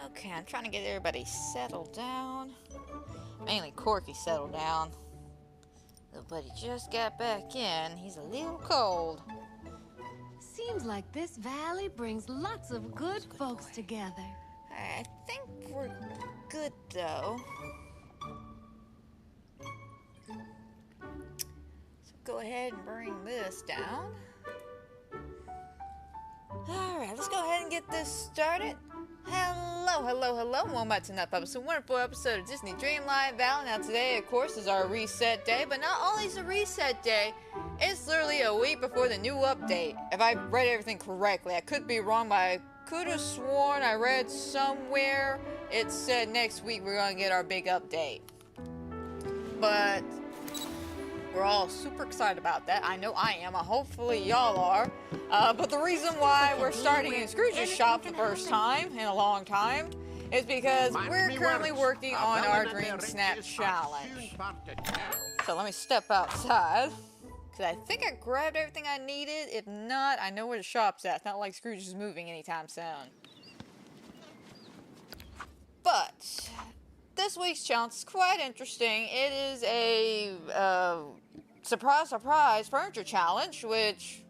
Okay, I'm trying to get everybody settled down. Mainly Corky settled down. Little buddy just got back in. He's a little cold. Seems like this valley brings lots of good folks together. I think we're good though. So go ahead and bring this down. Alright, let's go ahead and get this started. Hello, welcome back to another episode, wonderful episode of Disney Dreamlight Valley. Now today, of course, is our reset day, but not only is it reset day, it's literally a week before the new update. If I read everything correctly, I could be wrong, but I could have sworn I read somewhere it said next week we're going to get our big update. But we're all super excited about that. I know I am. Hopefully y'all are. But the reason why we're starting in Scrooge's shop for the first time in a long time is because we're currently working on our Dreamsnaps challenge. So let me step outside, because I think I grabbed everything I needed. If not, I know where the shop's at. It's not like Scrooge is moving anytime soon. But this week's challenge is quite interesting. It is a surprise furniture challenge, which,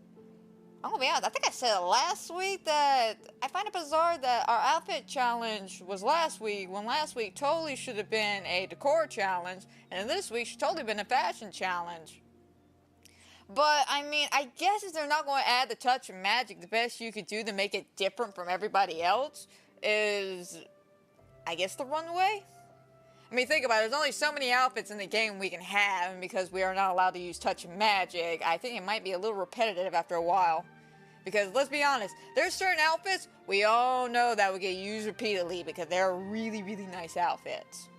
I'm gonna be honest, I think I said last week that I find it bizarre that our outfit challenge was last week, when last week totally should have been a decor challenge, and this week should totally been a fashion challenge. But, I mean, I guess if they're not going to add the touch of magic, the best you could do to make it different from everybody else is, I guess, the runway? I mean, think about it. There's only so many outfits in the game we can have, and because we are not allowed to use touch and magic, I think it might be a little repetitive after a while. Because, let's be honest, there's certain outfits we all know that will get used repeatedly because they're really, really nice outfits.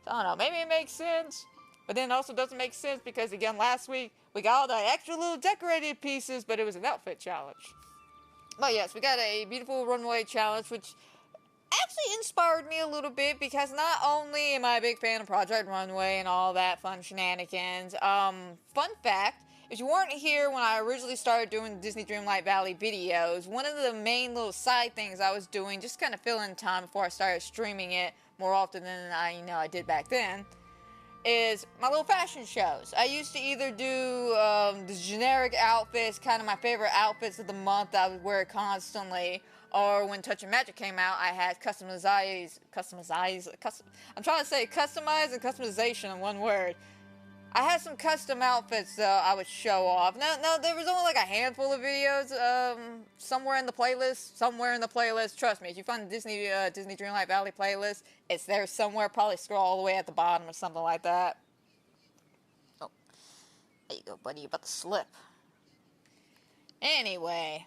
So, I don't know, maybe it makes sense, but then it also doesn't make sense because, again, last week we got all the extra little decorated pieces, but it was an outfit challenge. But yes, we got a beautiful runway challenge, which actually inspired me a little bit because not only am I a big fan of Project Runway and all that fun shenanigans, fun fact, if you weren't here when I originally started doing the Disney Dreamlight Valley videos, one of the main little side things I was doing, just kind of filling time before I started streaming it more often than I did back then, is my little fashion shows. I used to either do the generic outfits, kind of my favorite outfits of the month that I would wear constantly, or when Touch of Magic came out, I had I'm trying to say customize and customization in one word. I had some custom outfits I would show off. Now, there was only like a handful of videos somewhere in the playlist. Trust me, if you find the Disney Dreamlight Valley playlist, it's there somewhere. Probably scroll all the way at the bottom or something like that. Oh, there you go, buddy. You're about to slip. Anyway,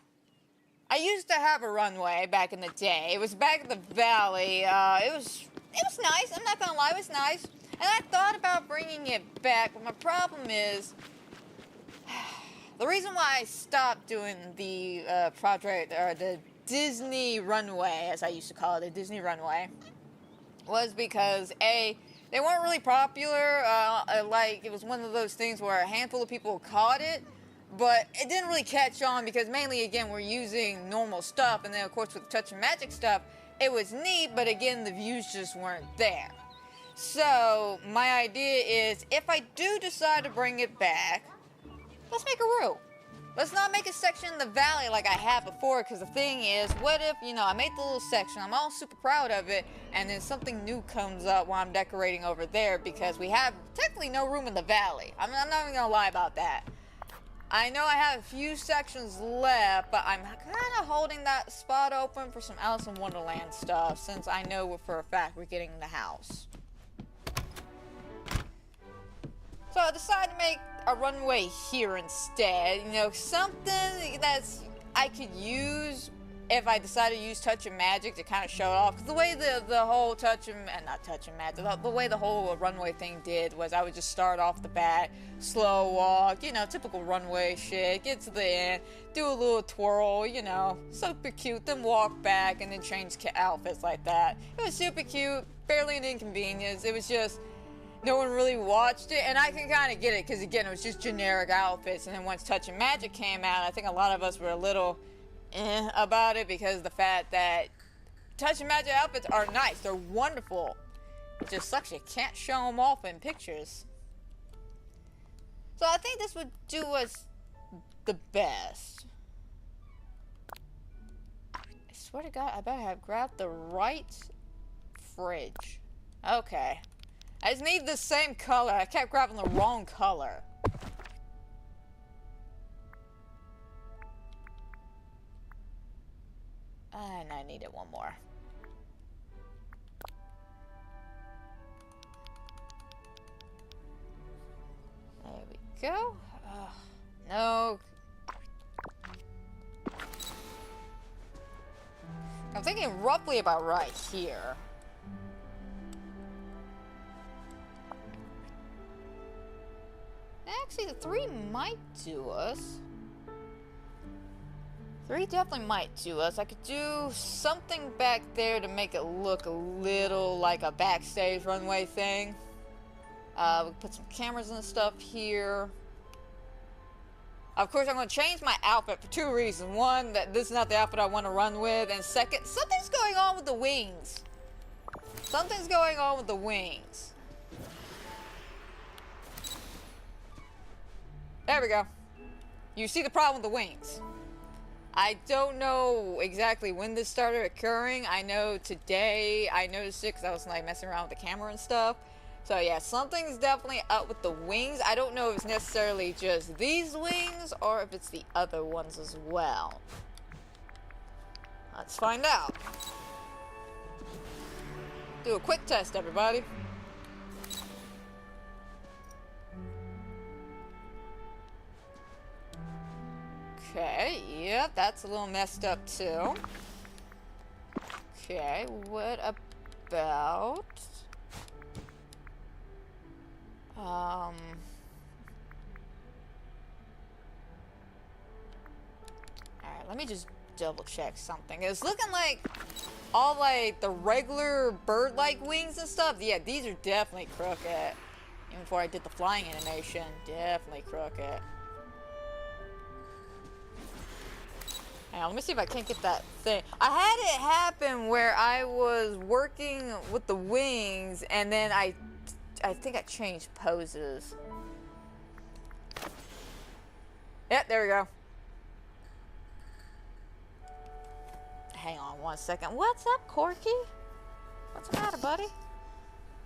I used to have a runway back in the day. It was back in the valley. It was nice. I'm not gonna lie, it was nice. And I thought about bringing it back, but my problem is, the reason why I stopped doing the the Disney runway, as I used to call it, the Disney runway, was because A, they weren't really popular. Like, it was one of those things where a handful of people caught it, but it didn't really catch on because mainly, again, we're using normal stuff, and then, of course, with the Touch of Magic stuff, it was neat, but again, the views just weren't there. So, my idea is, if I do decide to bring it back, let's make a route. Let's not make a section in the valley like I had before, because the thing is, what if, I made the little section, I'm all super proud of it, and then something new comes up while I'm decorating over there, because we have technically no room in the valley. I'm not even going to lie about that. I know I have a few sections left, but I'm kind of holding that spot open for some Alice in Wonderland stuff, since I know for a fact we're getting the house. So I decided to make a runway here instead, something that's I could use if I decided to use Touch of Magic to kind of show it off. Because the way the whole the way the whole runway thing did was I would just start off the bat, slow walk, typical runway shit, get to the end, do a little twirl, super cute, then walk back and then change outfits like that. It was super cute, barely an inconvenience. It was just, no one really watched it, and I can kind of get it, because again, it was just generic outfits, and then once Touch of Magic came out, I think a lot of us were a little about it, because of the fact that Touch and Magic outfits are nice. They're wonderful. It just sucks you can't show them off in pictures. So I think this would do us the best. I swear to God, I better have grabbed the right fridge. Okay. I just need the same color. I kept grabbing the wrong color. And I needed one more. There we go. No. I'm thinking roughly about right here. Actually, the 3 might do us. 3 definitely might do us. I could do something back there to make it look a little like a backstage runway thing. We put some cameras and stuff here. Of course, I'm going to change my outfit for 2 reasons. One, that this is not the outfit I want to run with. And second, something's going on with the wings. Something's going on with the wings. There we go. You see the problem with the wings. I don't know exactly when this started occurring. I know today I noticed it because I was like messing around with the camera and stuff. So yeah, something's definitely up with the wings. I don't know if it's necessarily just these wings or if it's the other ones as well. Let's find out. Do a quick test, everybody. Okay, yep, that's a little messed up too. Okay, what about... Alright, let me just double check something. It's looking like all like the regular bird-like wings and stuff. Yeah, these are definitely crooked. Even before I did the flying animation, definitely crooked. Hang on, let me see if I can't get that thing. I had it happen where I was working with the wings and then I think I changed poses. Yep, there we go. Hang on one second. What's up, Corky? What's the matter, buddy?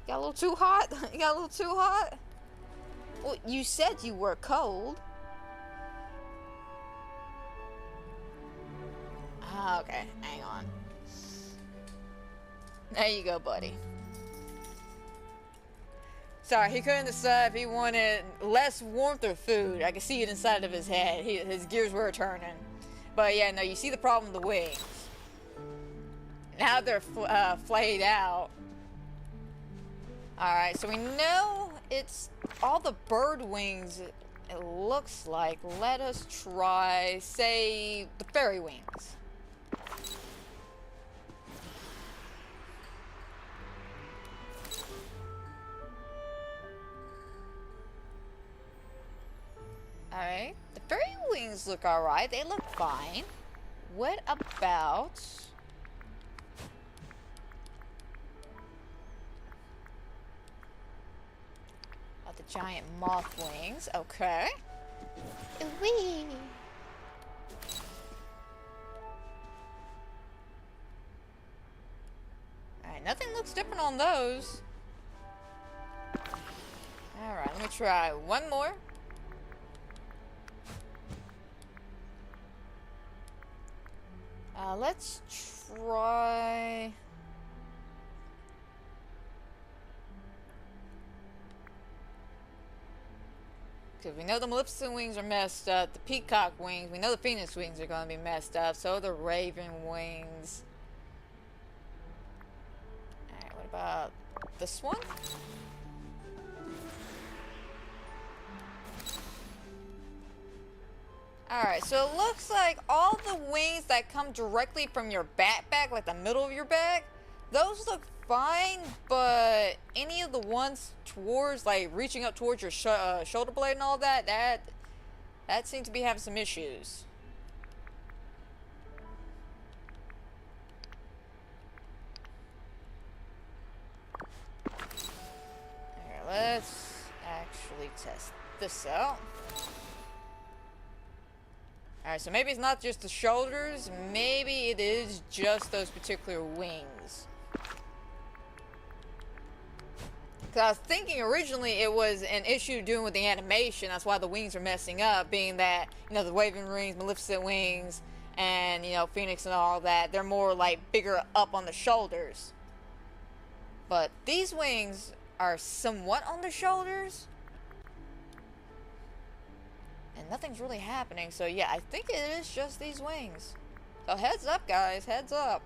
Got a little too hot? You got a little too hot? Well, you said you were cold. Ah, okay, hang on. There you go, buddy. Sorry, he couldn't decide if he wanted less warmth or food. I could see it inside of his head. His gears were turning. But yeah, no, you see the problem with the wings. Now they're flayed out. Alright, so we know it's all the bird wings, it looks like. Let us try, say, the fairy wings. Alright, the fairy wings look alright. They look fine. What about... the giant moth wings? Okay. Whee! Alright, nothing looks different on those. Alright, let me try one more. Let's try... Because we know the Maleficent wings are messed up, the peacock wings, we know the Phoenix wings are going to be messed up, so are the raven wings. Alright, what about this one? Alright, so it looks like all the wings that come directly from your backpack, like the middle of your back, those look fine, but any of the ones towards, like, reaching up towards your shoulder blade and all that, that seems to be having some issues. let's actually test this out. Alright, so maybe it's not just the shoulders, maybe it is just those particular wings. Because I was thinking originally it was an issue doing with the animation, that's why the wings are messing up, being that, you know, the waving wings, Maleficent wings, and, you know, Phoenix and all that, they're more like bigger up on the shoulders. But these wings are somewhat on the shoulders. And nothing's really happening, so yeah, I think it is just these wings. So heads up, guys, heads up.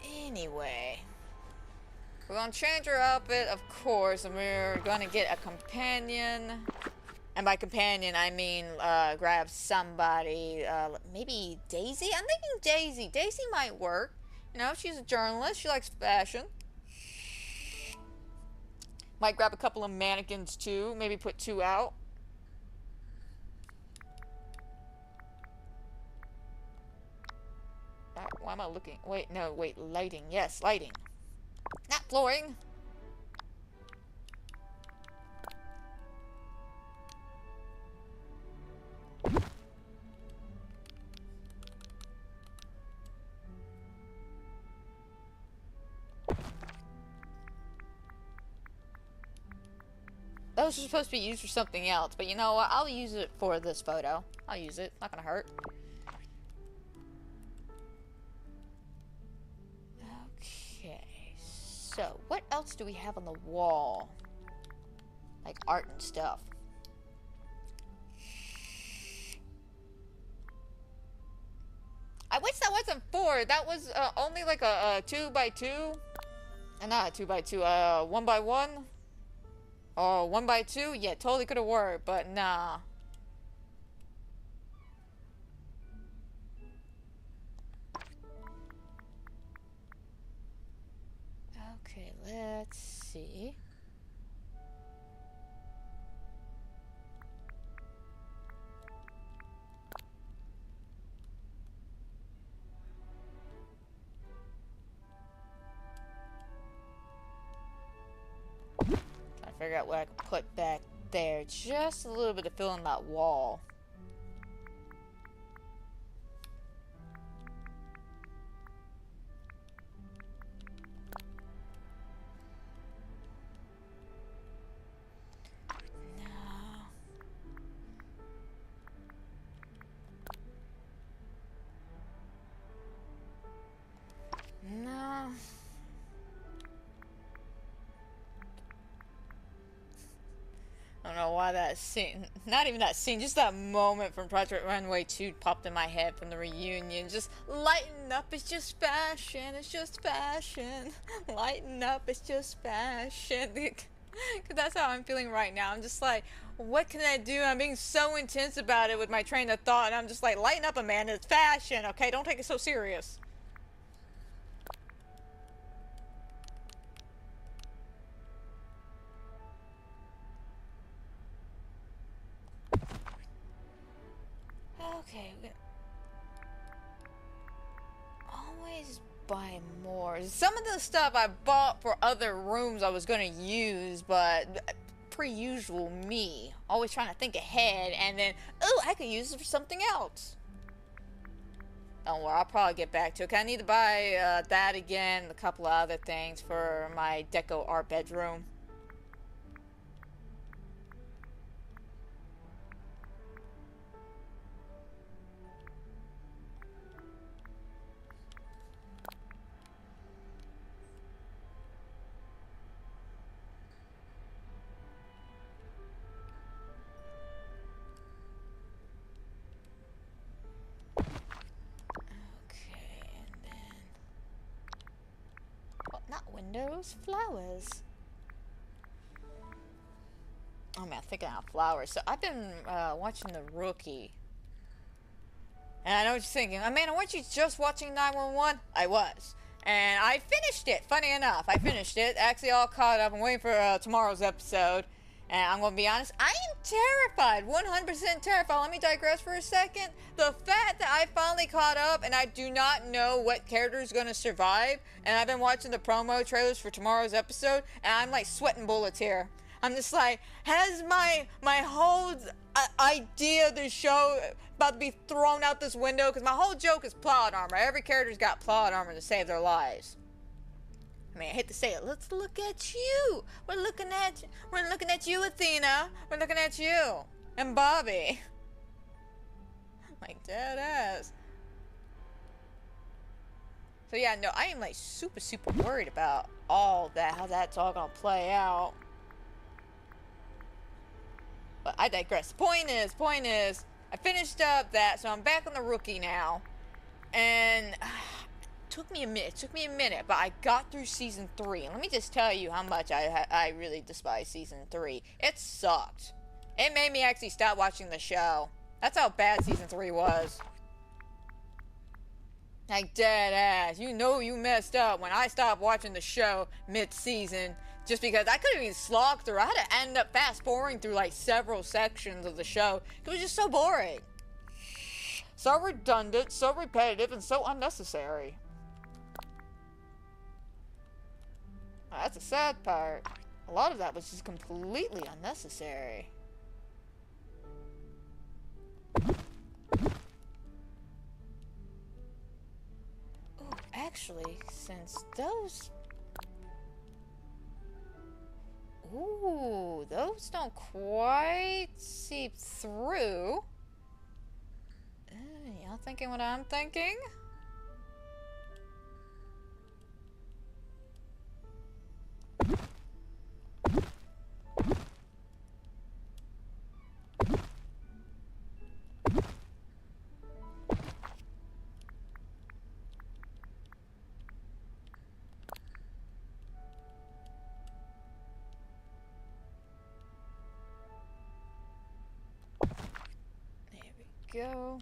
Anyway, we're gonna change our outfit, of course, and we're gonna get a companion. And by companion, I mean grab somebody, maybe Daisy? I'm thinking Daisy. Daisy might work. You know, she's a journalist, she likes fashion. Might grab a couple of mannequins too, maybe put 2 out. Why am I looking? Wait, no, wait, lighting. Yes, lighting. Not flooring. Those are supposed to be used for something else, but you know what? I'll use it for this photo. I'll use it. Not gonna hurt. Okay, so what else do we have on the wall? Like art and stuff. I wish that wasn't 4. That was only like a 2x2. Not a 2x2, 1x1. Oh, 1x2? Yeah, totally could have worked, but nah. Okay, let's see. Figure out what I can put back there. Just a little bit to fill in that wall. No. I don't know why that scene, not even that scene, just that moment from Project Runway 2 popped in my head from the reunion. Just lighten up, it's just fashion, it's just fashion. Lighten up, it's just fashion. Because that's how I'm feeling right now. I'm just like, what can I do? I'm being so intense about it with my train of thought, and I'm just like, lighten up, Amanda, it's fashion, okay? Don't take it so serious. Okay, always buy more. Some of the stuff I bought for other rooms I was gonna use, but per usual me, always trying to think ahead, and then, oh, I could use it for something else. Don't worry, I'll probably get back to it. 'Cause I need to buy that again, a couple of other things for my deco art bedroom. Windows, flowers. Oh man, thinking out flowers. So I've been watching The Rookie. And I know what you're thinking. Amanda, weren't you just watching 911? I was. And I finished it, funny enough. I finished it. Actually all caught up. I'm waiting for tomorrow's episode. And I'm going to be honest, I am terrified, 100% terrified. Let me digress for a second. The fact that I finally caught up and I do not know what character is going to survive, and I've been watching the promo trailers for tomorrow's episode, and I'm like sweating bullets here. I'm just like, has my whole idea of the show about to be thrown out this window? Because my whole joke is plot armor. Every character's got plot armor to save their lives. I mean, I hate to say it. Let's look at you. We're looking at you, Athena. We're looking at you. And Bobby. Like, dead ass. So yeah, no, I am like super worried about all that, how that's all gonna play out. But I digress. Point is, I finished up that, so I'm back on the rookie now. And took me a minute, but I got through season 3. And let me just tell you how much I really despise season 3. It sucked. It made me actually stop watching the show. That's how bad season 3 was. Like, dead ass. You know you messed up when I stopped watching the show mid-season. Just because I couldn't even slog through. I had to end up fast-forwarding through like several sections of the show. It was just so boring. So redundant, so repetitive, and so unnecessary. That's the sad part. A lot of that was just completely unnecessary. Ooh, actually, since those... Ooh, those don't quite seep through. Y'all thinking what I'm thinking? Go.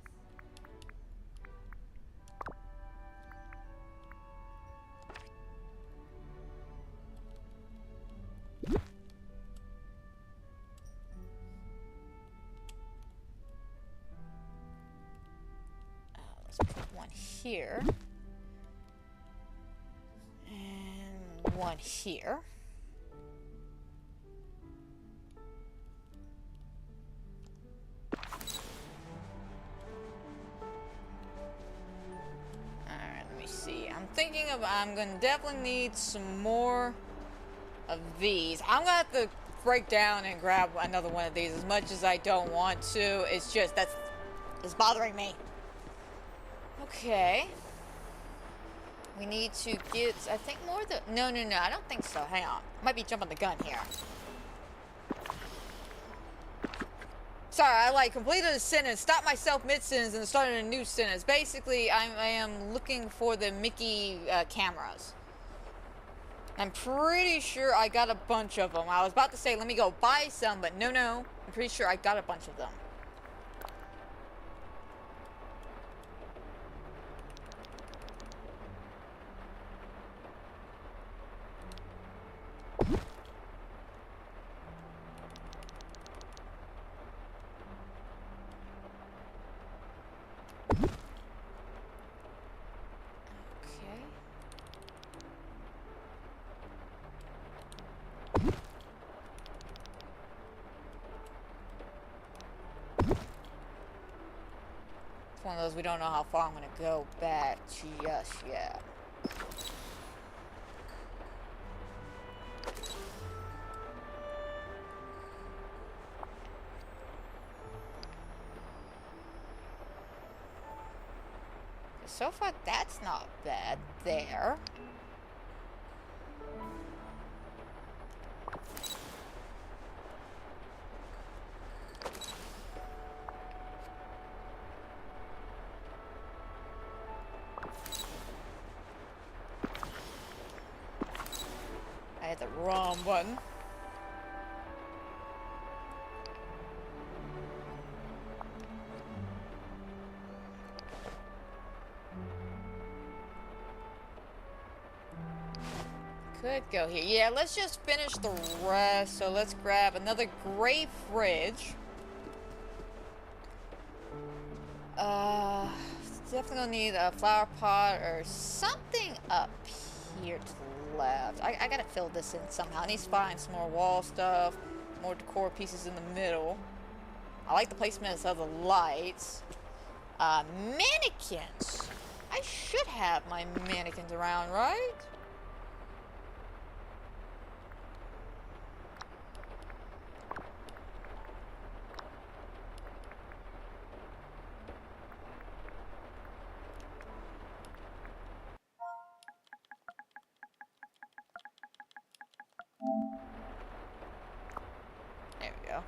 Let's put one here. And one here. I'm gonna definitely need some more of these. I'm gonna have to break down and grab another one of these. As much as I don't want to, it's just it's bothering me. Okay, we need to get, I think, more of the, no, I don't think so. Hang on, might be jumping the gun here. Sorry, I like completed a sentence, stopped myself mid-sentence, and started a new sentence. Basically, I am looking for the Mickey cameras. I'm pretty sure I got a bunch of them. I was about to say, let me go buy some, but no. I'm pretty sure I got a bunch of them. One of those we don't know how far I'm gonna go back just yet. So far, that's not bad there. I hit the wrong button. could go here. Yeah, let's just finish the rest. So let's grab another gray fridge. Definitely gonna need a flower pot or something up here to the left. I gotta fill this in somehow. I need to find some more wall stuff, more decor pieces in the middle. I like the placements of the lights. Mannequins. I should have my mannequins around, right? There we go.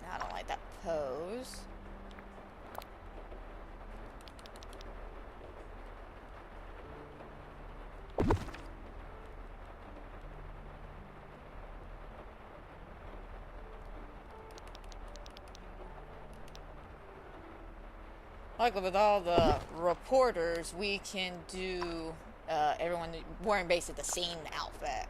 I don't like that pose. Like with all the reporters, we can do everyone wearing basically the same outfit.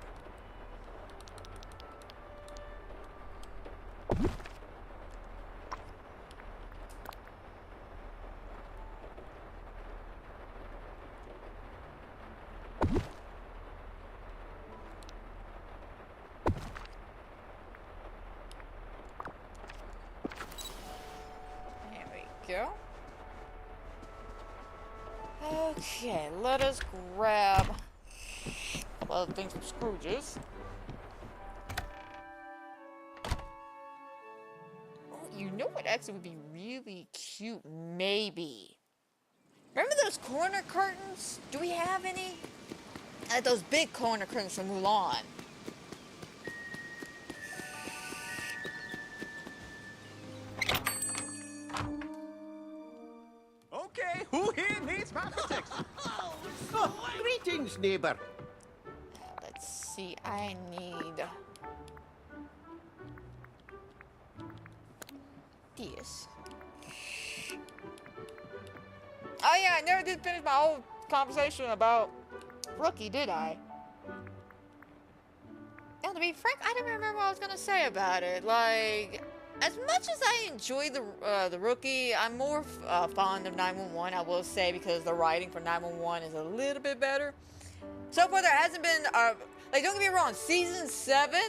There we go. Okay, let us grab a couple other things from Scrooge's. Oh, you know what actually would be really cute? Maybe. Remember those corner curtains? Do we have any? Those big corner curtains from Mulan. Okay, who here needs my protection? Oh, greetings, neighbor. Let's see, I need this. Oh yeah, I never did finish my whole conversation about Rookie, did I? Yeah, to be frank, I don't remember what I was gonna say about it. Like, as much as I enjoy the Rookie, I'm more fond of 911, I will say, because the writing for 911 is a little bit better. So far, there hasn't been, like, don't get me wrong, Season 7,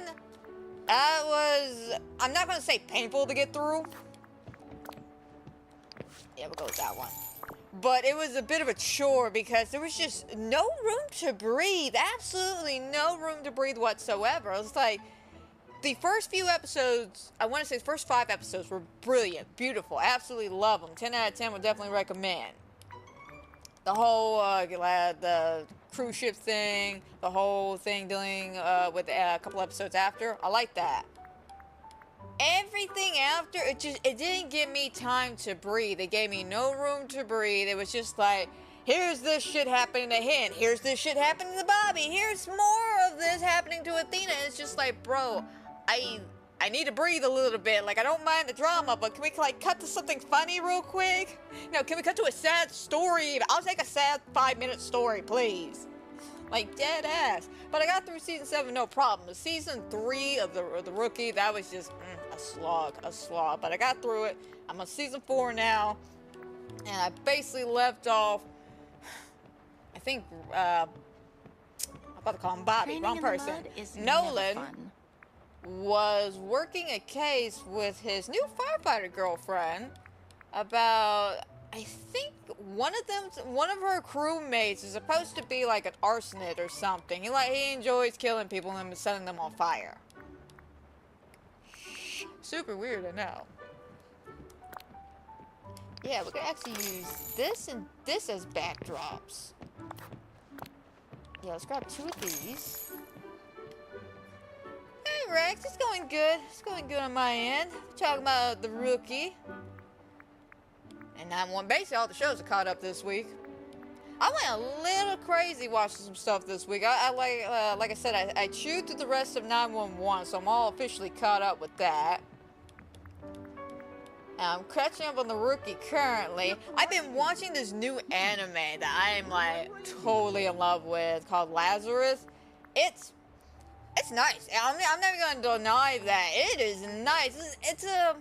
that was, I'm not going to say painful to get through. Yeah, we'll go with that one. But it was a bit of a chore because there was just no room to breathe. Absolutely no room to breathe whatsoever. It was like, the first few episodes, I want to say the first 5 episodes were brilliant, beautiful, absolutely love them. 10 out of 10 would definitely recommend. The whole the cruise ship thing, the whole thing dealing with a couple episodes after, I like that. Everything after, it didn't give me time to breathe. It gave me no room to breathe. It was just like, here's this shit happening to him. Here's this shit happening to Bobby. Here's more of this happening to Athena. It's just like, bro, I need to breathe a little bit. Like, I don't mind the drama, but can we, like, cut to something funny real quick? You know, can we cut to a sad story? I'll take a sad 5-minute story, please. Like, dead ass. But I got through Season 7, no problem. Season 3 of the Rookie, that was just a slog. But I got through it. I'm on Season 4 now. And I basically left off, I think, I'm about to call him Bobby, wrong person. Nolan was working a case with his new firefighter girlfriend about, I think one of her crewmates is supposed to be like an arsonist or something. He enjoys killing people and setting them on fire. Super weird, I know. Yeah, we could actually use this and this as backdrops. Yeah, let's grab 2 of these. Hey Rex, it's going good. It's going good on my end. Talking about the Rookie. And basically all the shows are caught up this week. I went a little crazy watching some stuff this week. Like I said, I chewed through the rest of 911, so I'm all officially caught up with that. And I'm catching up on The Rookie currently. I've been watching this new anime that I am like totally in love with called Lazarus. It's nice. I'm never going to deny that. It is nice. It's a...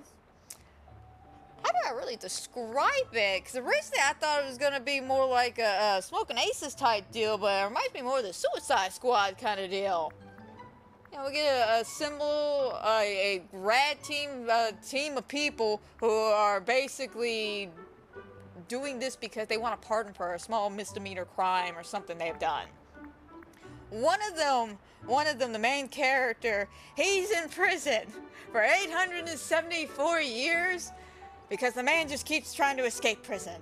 How do I really describe it? Because originally I thought it was going to be more like a Smoking Aces type deal, but it reminds me more of the Suicide Squad kind of deal. You know, we get a grad team of people who are basically doing this because they want a pardon for a small misdemeanor crime or something they've done. One of them, the main character, he's in prison for 874 years because the man just keeps trying to escape prison.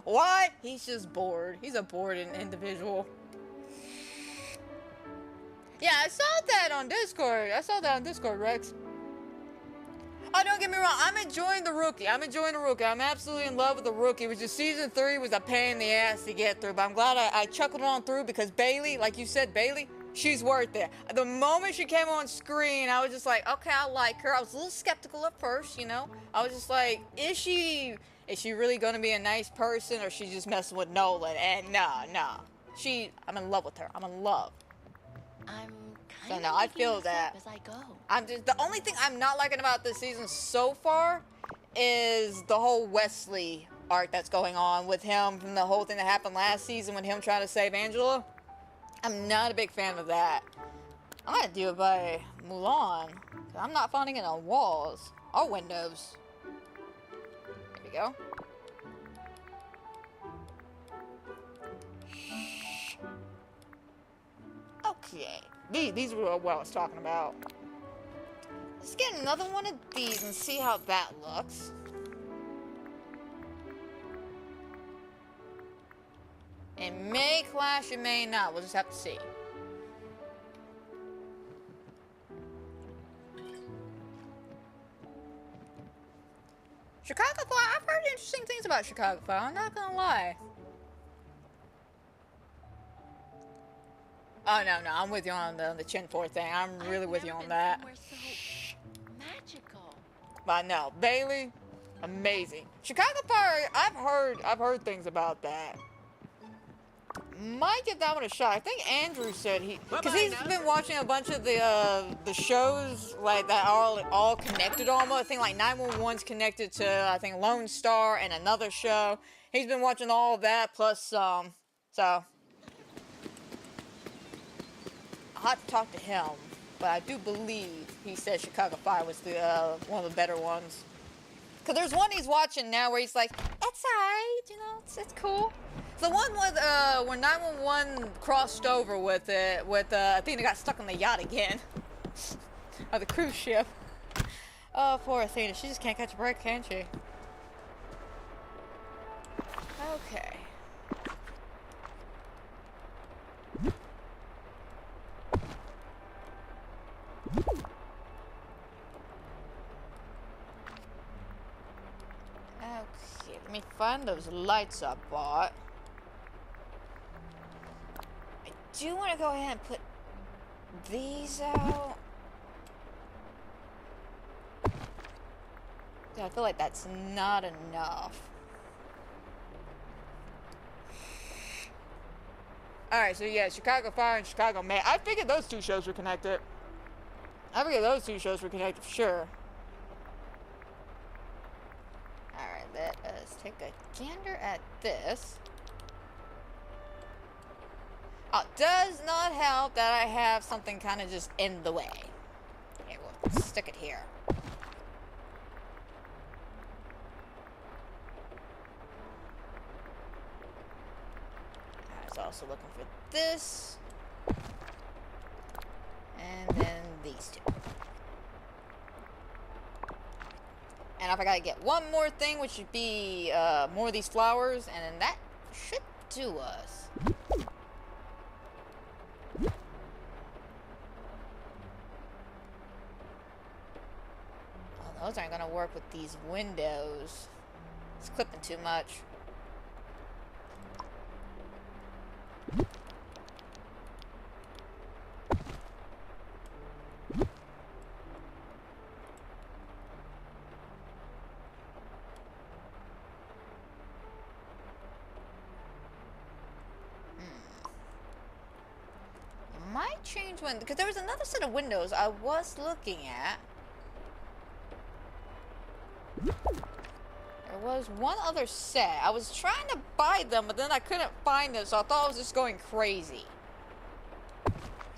Why? He's just bored. He's a bored individual. Yeah, I saw that on Discord. Rex. Oh, don't get me wrong. I'm enjoying The Rookie. I'm absolutely in love with The Rookie, which is season 3 was a pain in the ass to get through. But I'm glad I chuckled on through because Bailey, like you said, Bailey, she's worth it. The moment she came on screen, I was just like, okay, I like her. I was a little skeptical at first, you know. I was just like, is she really going to be a nice person or is she just messing with Nolan? And no. I'm in love with her. I'm in love. So no, I feel that. As I go. The only thing I'm not liking about this season so far is the whole Wesley arc that's going on with him from the whole thing that happened last season with him trying to save Angela. I'm not a big fan of that. I'm gonna do it by Mulan. I'm not finding it on walls or windows. There we go. Okay. These were what I was talking about. Let's get another one of these and see how that looks. It may clash, it may not. We'll just have to see. Chicago Fire. I've heard interesting things about Chicago Fire. I'm not gonna lie. Oh, no, I'm with you on the Chin 4 thing. I'm really with you on that. So magical. But no, Bailey, amazing. Chicago Fire, I've heard things about that. Might give that one a shot. I think Andrew said because he's been watching a bunch of the shows like that are all connected almost. I think like 911's connected to I think Lone Star and another show. He's been watching all of that plus some. So I'll have to talk to him, but I do believe he said Chicago Fire was the one of the better ones. Cause there's one he's watching now where he's like, "It's alright, you know, it's cool." The one with when 911 crossed over with it, I think they got stuck on the yacht again, or the cruise ship. Oh, poor Athena, she just can't catch a break, can she? Okay. Okay, let me find those lights I bought. I do want to go ahead and put these out. I feel like that's not enough. Alright, so yeah, Chicago Fire and Chicago Med. I figured those two shows were connected. For sure. Alright, let us take a gander at this. Oh, does not help that I have something kind of just in the way. Here, we'll stick it here. I was also looking for this. And then these two. And if I gotta get one more thing, which would be more of these flowers, and then that should do us. Oh, those aren't gonna work with these windows. It's clipping too much. Might change one, because there was another set of windows I was looking at. There was one other set. I was trying to buy them, but then I couldn't find them, so I thought I was just going crazy.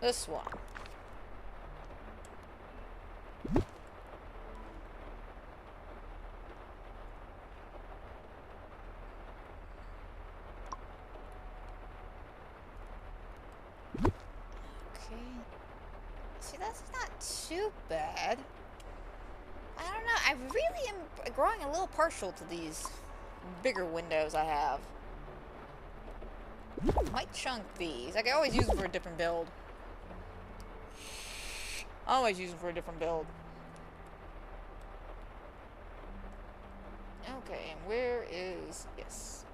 This one. See, that's not too bad. I don't know. I really am growing a little partial to these bigger windows I have. Might chunk these. I can always use them for a different build. Always use them for a different build. Okay, and where is... Yes.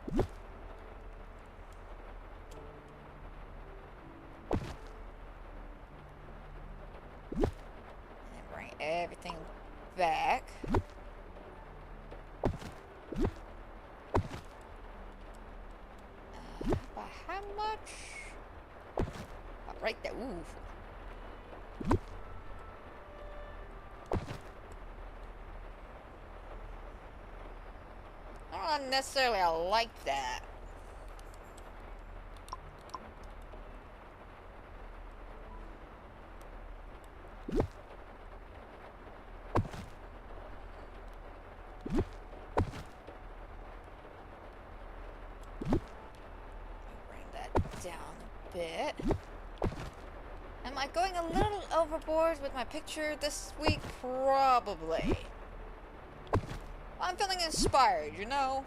Everything back. By how much? Right there. Ooh. I don't necessarily like that. Bit. Am I going a little overboard with my picture this week? Probably. I'm feeling inspired, you know?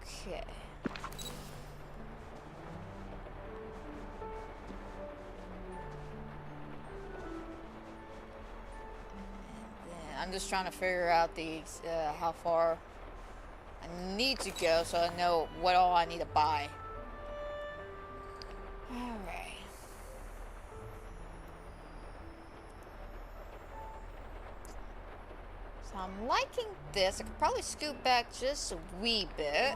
Okay. I'm just trying to figure out these, how far I need to go so I know what all I need to buy. Alright. So I'm liking this. I could probably scoot back just a wee bit.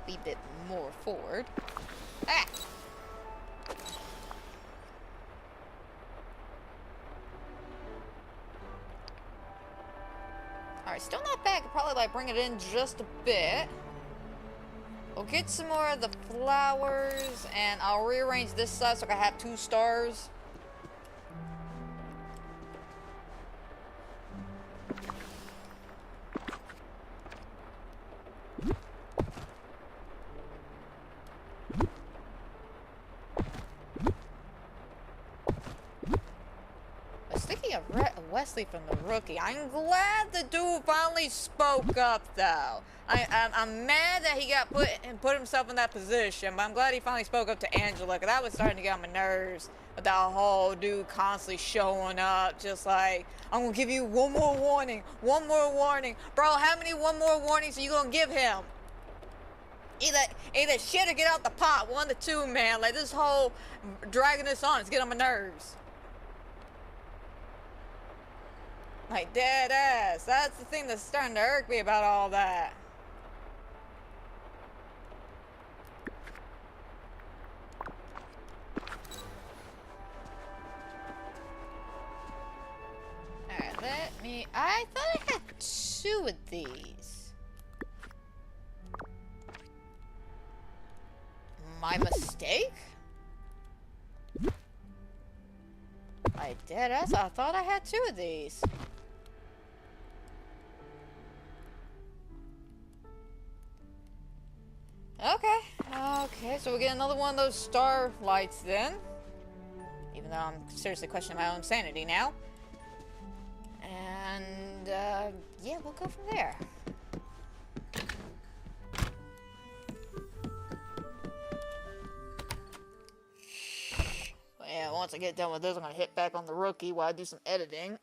Wee bit more forward. Ah! Alright, still not bad. Could probably like bring it in just a bit. We'll get some more of the flowers and I'll rearrange this side so I can have 2 stars. Speaking of Wesley from the Rookie, I'm glad the dude finally spoke up, though. I'm mad that he got put himself in that position, but I'm glad he finally spoke up to Angela, because that was starting to get on my nerves with that whole dude constantly showing up, just like, I'm gonna give you one more warning, one more warning. Bro, how many one more warnings are you gonna give him? Either shit or get out the pot, one of the two, man. Like, this whole dragging this on, it's getting on my nerves. Like, dead ass. That's the thing that's starting to irk me about all that. Alright, let me... I thought I had 2 of these. My mistake? I dead ass. I thought I had 2 of these. Okay, so we get another one of those star lights then. Even even though I'm seriously questioning my own sanity now. And, yeah, we'll go from there. Yeah, once I get done with this, I'm going to hit back on the rookie while I do some editing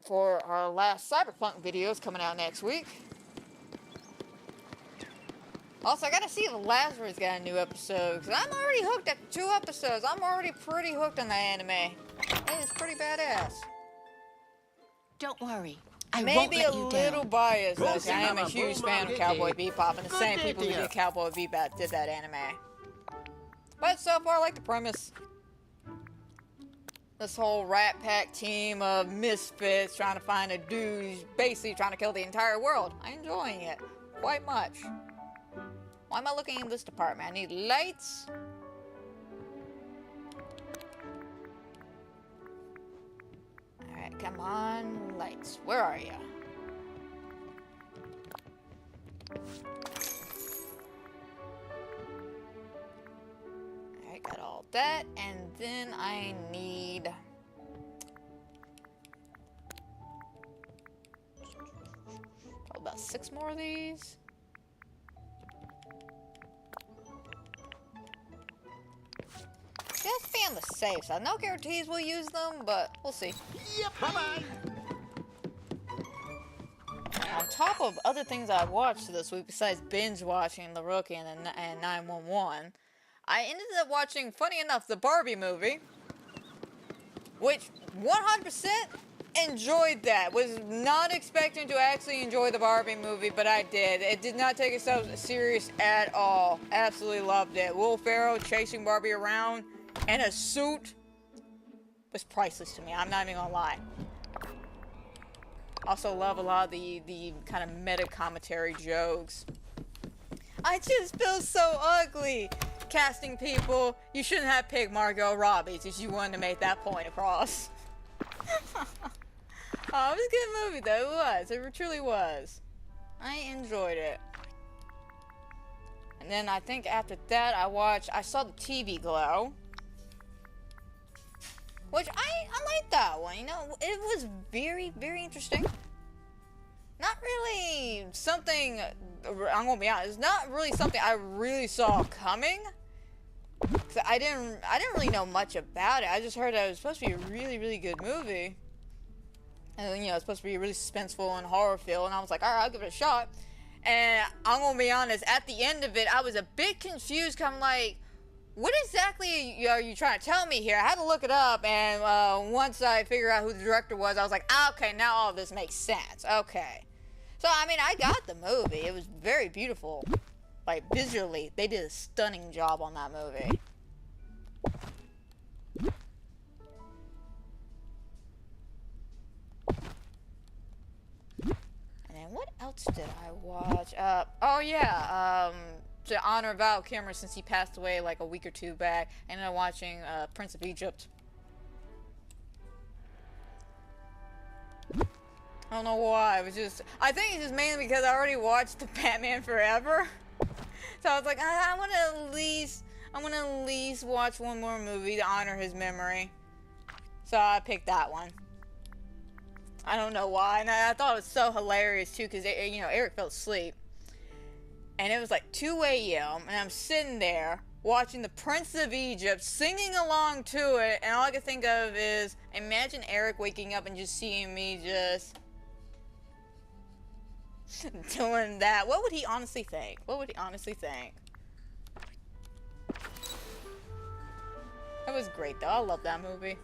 for our last Cyberpunk videos coming out next week. Also, I gotta see if Lazarus got a new episode, because I'm already hooked at 2 episodes. I'm already pretty hooked on that anime. It is pretty badass. Don't worry. I won't Maybe let a you little down. biased, Go though, 'cause I am a Mama, huge boom, fan of Mama, Cowboy Diddy. Bebop, and the Good same day people to who ya. did Cowboy Bebop did that anime. But so far, I like the premise. This whole Rat Pack team of misfits trying to find a dude who's basically trying to kill the entire world. I'm enjoying it quite much. Why am I looking in this department? I need lights. Alright, come on, lights. Where are you? Alright, got all that. And then I need... probably about 6 more of these. Just be on the safe side. No guarantees we'll use them, but we'll see. Yep, bye-bye. On top of other things I've watched this week, besides binge watching The Rookie and 911, I ended up watching, funny enough, the Barbie movie, which 100% enjoyed that. Was not expecting to actually enjoy the Barbie movie, but I did. It did not take itself serious at all. Absolutely loved it. Will Ferrell chasing Barbie around in a suit was priceless to me. I'm not even gonna lie. Also love a lot of the kind of meta commentary jokes. I just feel so ugly casting people. You shouldn't have picked Margot Robbie if you wanted to make that point across. Oh, it was a good movie though. It was. It truly was. I enjoyed it. And then I think after that I saw the TV Glow. Which I liked that one, you know, it was very, very interesting. Not really something, I'm gonna be honest, not really something I really saw coming. 'Cause I didn't really know much about it. I just heard that it was supposed to be a really, really good movie. And you know, it's supposed to be really suspenseful and horror filled, and I was like, alright, I'll give it a shot. And I'm gonna be honest, at the end of it, I was a bit confused, 'cause I'm like, what exactly are you trying to tell me here? I had to look it up, and once I figured out who the director was, I was like, ah, okay, now all of this makes sense. Okay. So, I mean, I got the movie. It was very beautiful. Like, visually, they did a stunning job on that movie. And then what else did I watch? Oh yeah, to honor Val Kilmer since he passed away like a week or 2 back, I ended up watching Prince of Egypt. I don't know why. It was just, I think it's just mainly because I already watched the Batman Forever. So I was like, I want to at least watch one more movie to honor his memory. So I picked that one. I don't know why, and I thought it was so hilarious too, because you know, Eric fell asleep. And it was like 2 a.m. and I'm sitting there watching the Prince of Egypt, singing along to it, and all I could think of is, imagine Eric waking up and just seeing me just doing that. What would he honestly think? What would he honestly think? It was great though. I love that movie.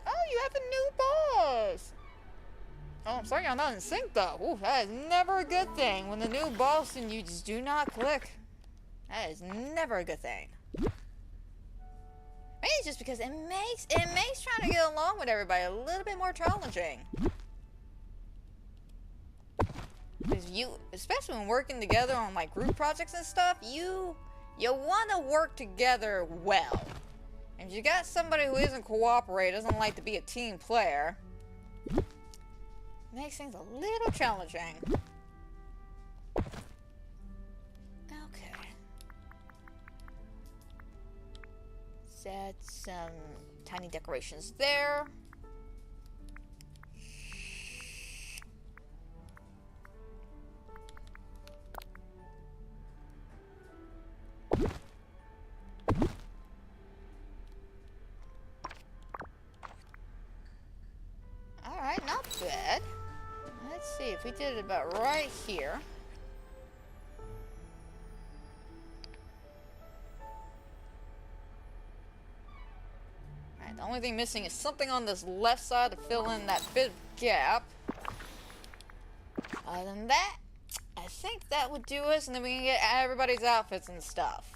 Oh, you have a new boss! Oh, I'm sorry, I'm not in sync though. Ooh, that is never a good thing. When the new boss and you just do not click. That is never a good thing. Maybe it's just because it makes trying to get along with everybody a little bit more challenging. Because you, especially when working together on like group projects and stuff, you want to work together well. And if you got somebody who isn't cooperating, doesn't like to be a team player, it makes things a little challenging. Okay. Add some tiny decorations there. Alright, not bad. Let's see if we did it about right here. Alright, the only thing missing is something on this left side to fill in that bit of gap. Other than that, I think that would do us, and then we can get everybody's outfits and stuff.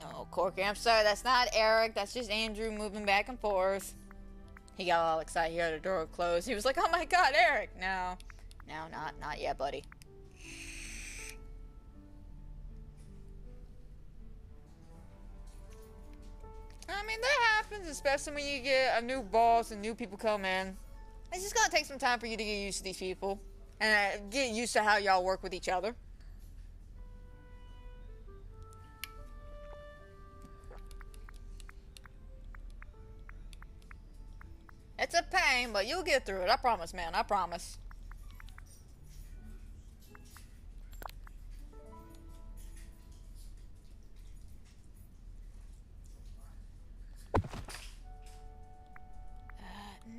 Oh, Corky, I'm sorry, that's not Eric, that's just Andrew moving back and forth. He got all excited, he heard the door close. He was like, oh my god, Eric! No, not yet, buddy. I mean, that happens, especially when you get a new boss and new people come in. It's just gonna take some time for you to get used to these people. And get used to how y'all work with each other. It's a pain, but you'll get through it. I promise, man. I promise.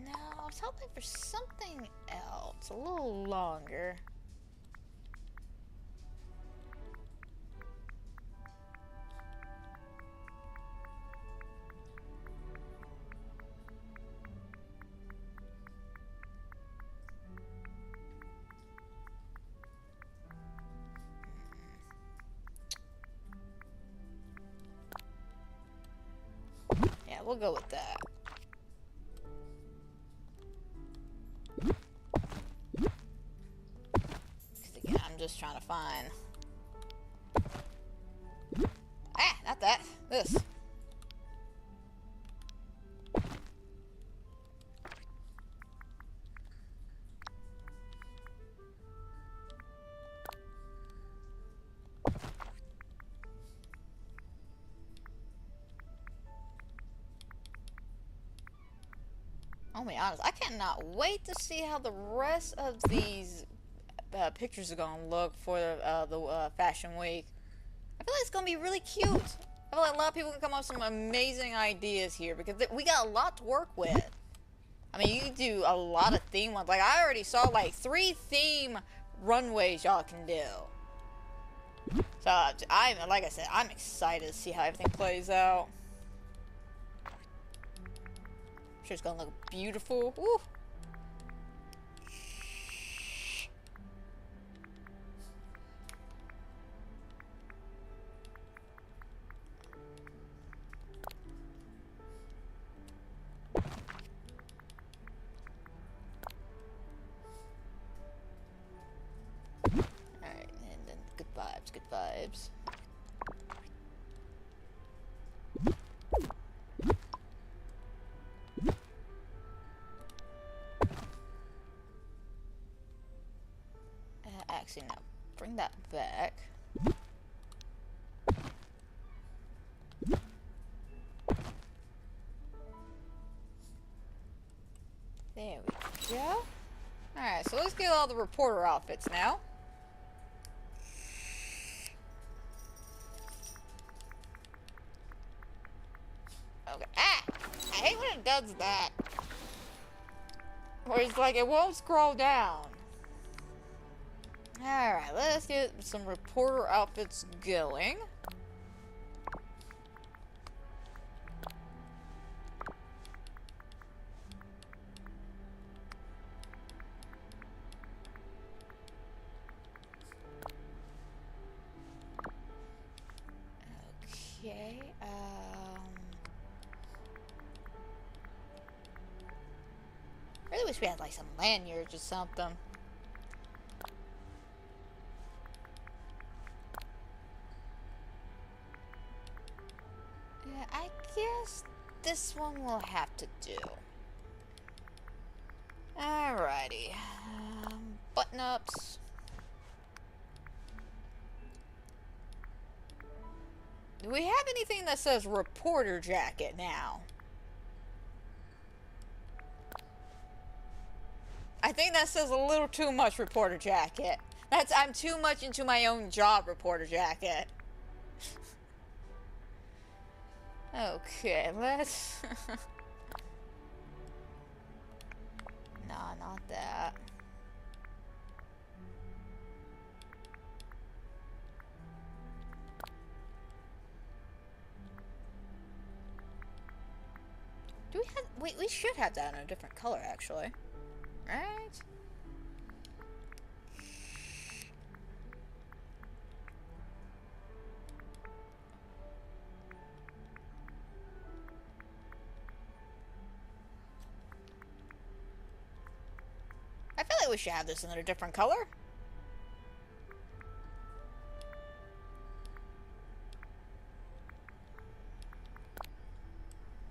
No, I was hoping for something else. A little longer. Yeah, we'll go with that. Because again, I'm just trying to find... Ah, not that. This. I'll be honest, I cannot wait to see how the rest of these pictures are going to look for the Fashion Week. I feel like it's going to be really cute. I feel like a lot of people can come up with some amazing ideas here because we got a lot to work with. I mean, you can do a lot of theme ones. Like, I already saw like 3 theme runways y'all can do. So, like I said, I'm excited to see how everything plays out. Sure, it's gonna look beautiful. Woo. Alright, and then good vibes, good vibes. Actually, now bring that back. There we go. Alright, so let's get all the reporter outfits now. Okay. Ah! I hate when it does that. Where it's like it won't scroll down. Alright, let's get some reporter outfits going. Okay, I really wish we had like some lanyards or something. one we'll have to do. Alrighty. Button-ups. Do we have anything that says reporter jacket now? I think that says a little too much reporter jacket. I'm too much into my own job reporter jacket. Okay, let's... Nah, not that. Do we have... Wait, we should have that in a different color, actually. Right? I feel like we should have this in a different color.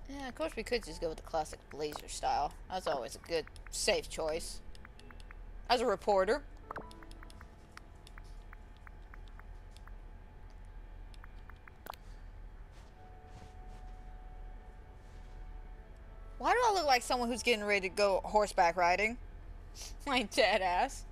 Yeah, of course we could just go with the classic blazer style. That's always a good, safe choice. As a reporter. Why do I look like someone who's getting ready to go horseback riding? My dead ass.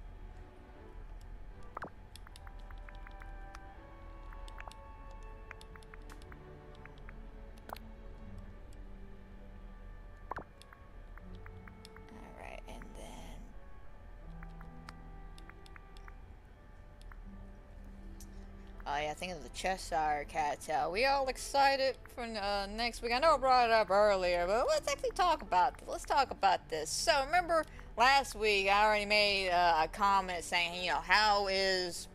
Alright, and then... Oh yeah, think of the Cheshire Cat. We all excited for next week? I know I brought it up earlier, but let's actually talk about this. Let's talk about this. So remember last week I already made a comment saying, you know, how is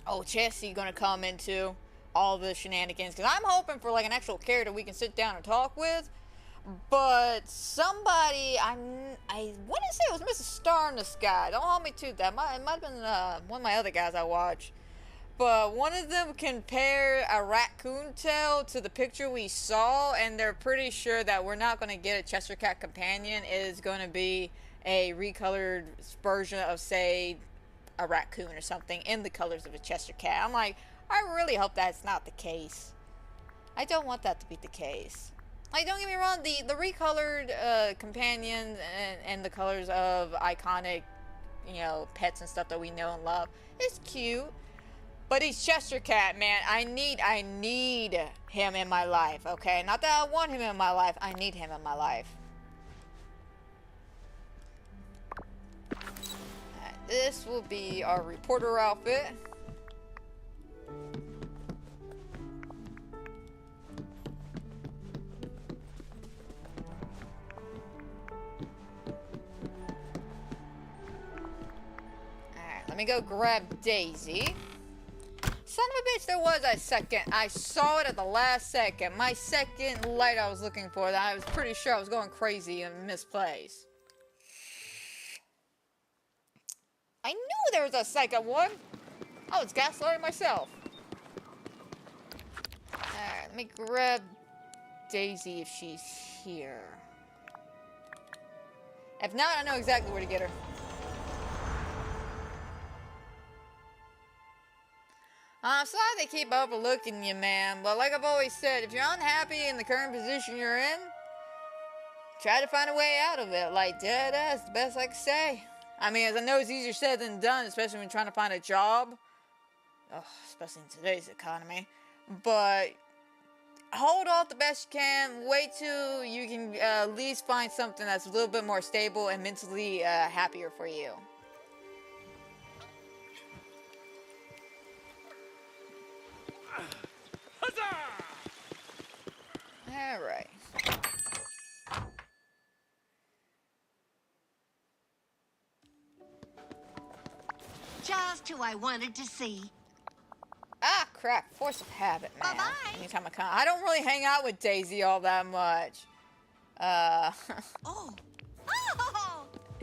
Chessie gonna come into all the shenanigans? Because I'm hoping for like an actual character we can sit down and talk with. But somebody, I want to say it was Mr. Star in the Sky. Don't hold me to that. It might have been one of my other guys I watched. But one of them compared a raccoon tail to the picture we saw, and they're pretty sure that we're not going to get a Cheshire Cat companion. It is going to be a recolored version of, say, a raccoon or something in the colors of a Cheshire Cat. I'm like, I really hope that's not the case. I don't want that to be the case. Like, don't get me wrong, the recolored companions and the colors of iconic, you know, pets and stuff that we know and love is cute. But he's Cheshire Cat, man. I need him in my life, okay? Not that I want him in my life. I need him in my life. Alright, this will be our reporter outfit. Alright, let me go grab Daisy. Son of a bitch, there was a second. I saw it at the last second. My second light I was looking for, that I was pretty sure I was going crazy and misplaced. I knew there was a second one. I was gaslighting myself. Alright, let me grab Daisy if she's here. If not, I know exactly where to get her. I'm sorry they keep overlooking you, man, but like I've always said, if you're unhappy in the current position you're in, try to find a way out of it. Like, dead ass, the best I can say. I mean, as I know it's easier said than done, especially when trying to find a job. Oh, especially in today's economy. But hold off the best you can. Wait till you can at least find something that's a little bit more stable and mentally happier for you. Alright. Just who I wanted to see. Ah, crap. Force of habit, man. Bye-bye. Anytime I don't really hang out with Daisy all that much. Oh.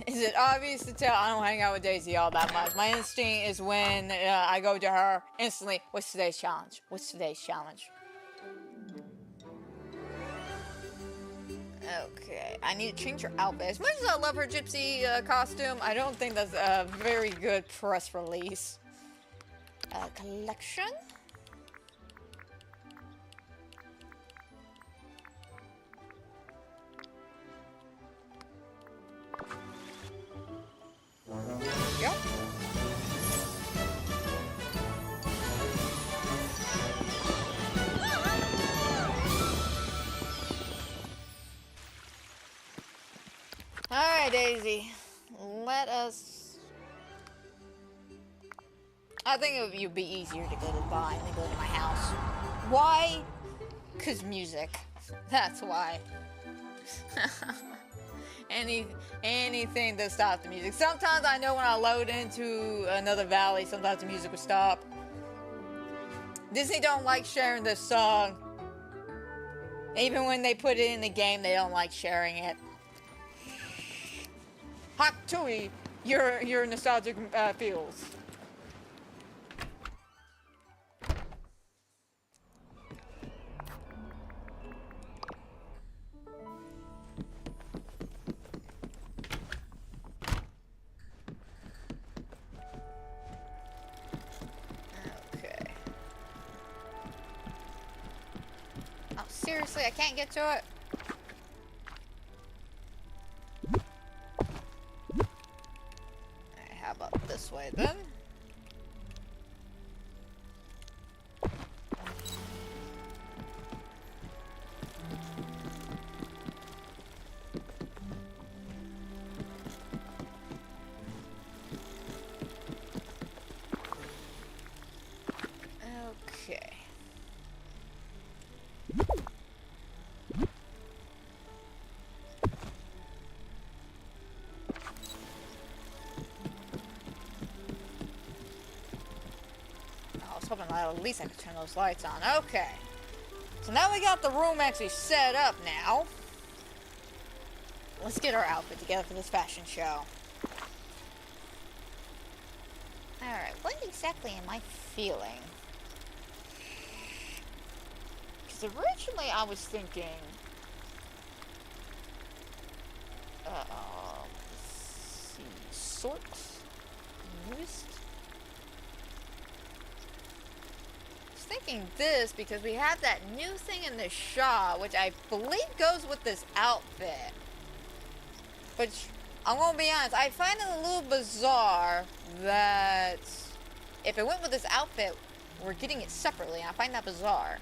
Is it obvious to tell I don't hang out with Daisy all that much? My instinct is when I go to her instantly, what's today's challenge? What's today's challenge? Okay, I need to change her outfit. As much as I love her gypsy costume, I don't think that's a very good press release. Collection? Yep. Alright, Daisy. Let us... I think it would be easier to go to the bar than go to my house. Why? 'Cause music. That's why. Anything to stop the music. Sometimes I know when I load into another valley, sometimes the music will stop. Disney don't like sharing this song. Even when they put it in the game, they don't like sharing it. Hot Tui, your nostalgic feels. Okay. Oh, seriously, I can't get to it? How about this way then? Okay. I was hoping that at least I could turn those lights on. Okay. So now we got the room actually set up now. Let's get our outfit together for this fashion show. Alright, what exactly am I feeling? Because originally I was thinking... let's see... Sort? Newest? I was thinking this because we have that new thing in the shop, which I believe goes with this outfit. But I'm gonna be honest, I find it a little bizarre that if it went with this outfit, we're getting it separately. I find that bizarre.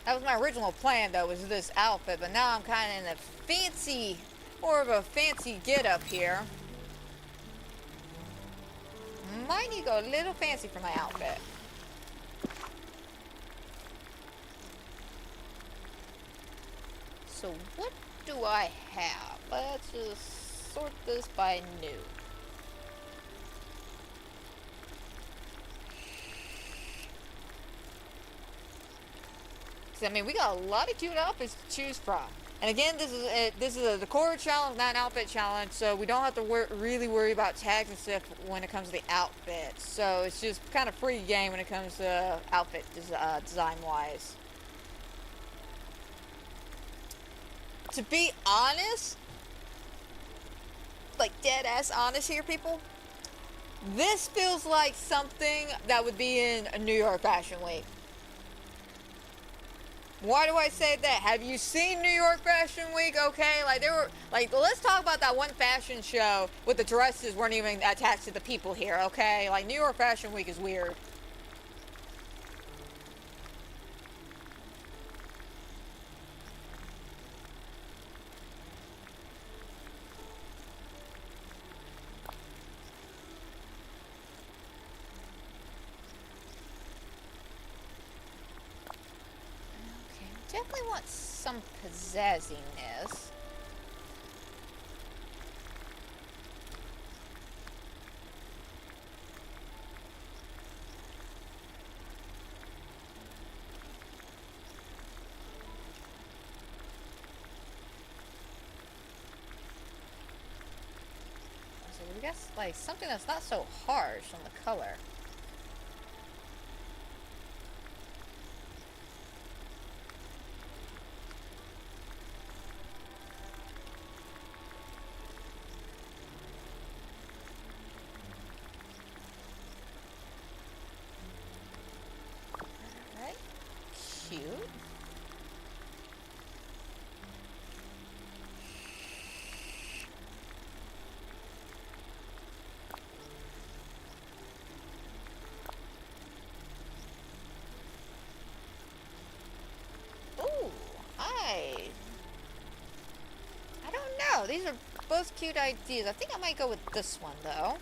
That was my original plan, though, was this outfit, but now I'm kind of in a fancy, more of a fancy get-up here. Might need to go a little fancy for my outfit. So what do I have? Let's just sort this by new. I mean, we got a lot of cute outfits to choose from. And again, this is a decor challenge, not an outfit challenge, so we don't have to really worry about tags and stuff when it comes to the outfit. So it's just kind of free game when it comes to outfit design-wise. To be honest, like dead-ass honest here, people, this feels like something that would be in a New York Fashion Week. Why do I say that? Have you seen New York Fashion Week? Okay, like let's talk about that one fashion show with the dresses weren't even attached to the people here, okay? Like, New York Fashion Week is weird. Definitely want some pizzazziness. So we got like something that's not so harsh on the color. These are both cute ideas. I think I might go with this one, though.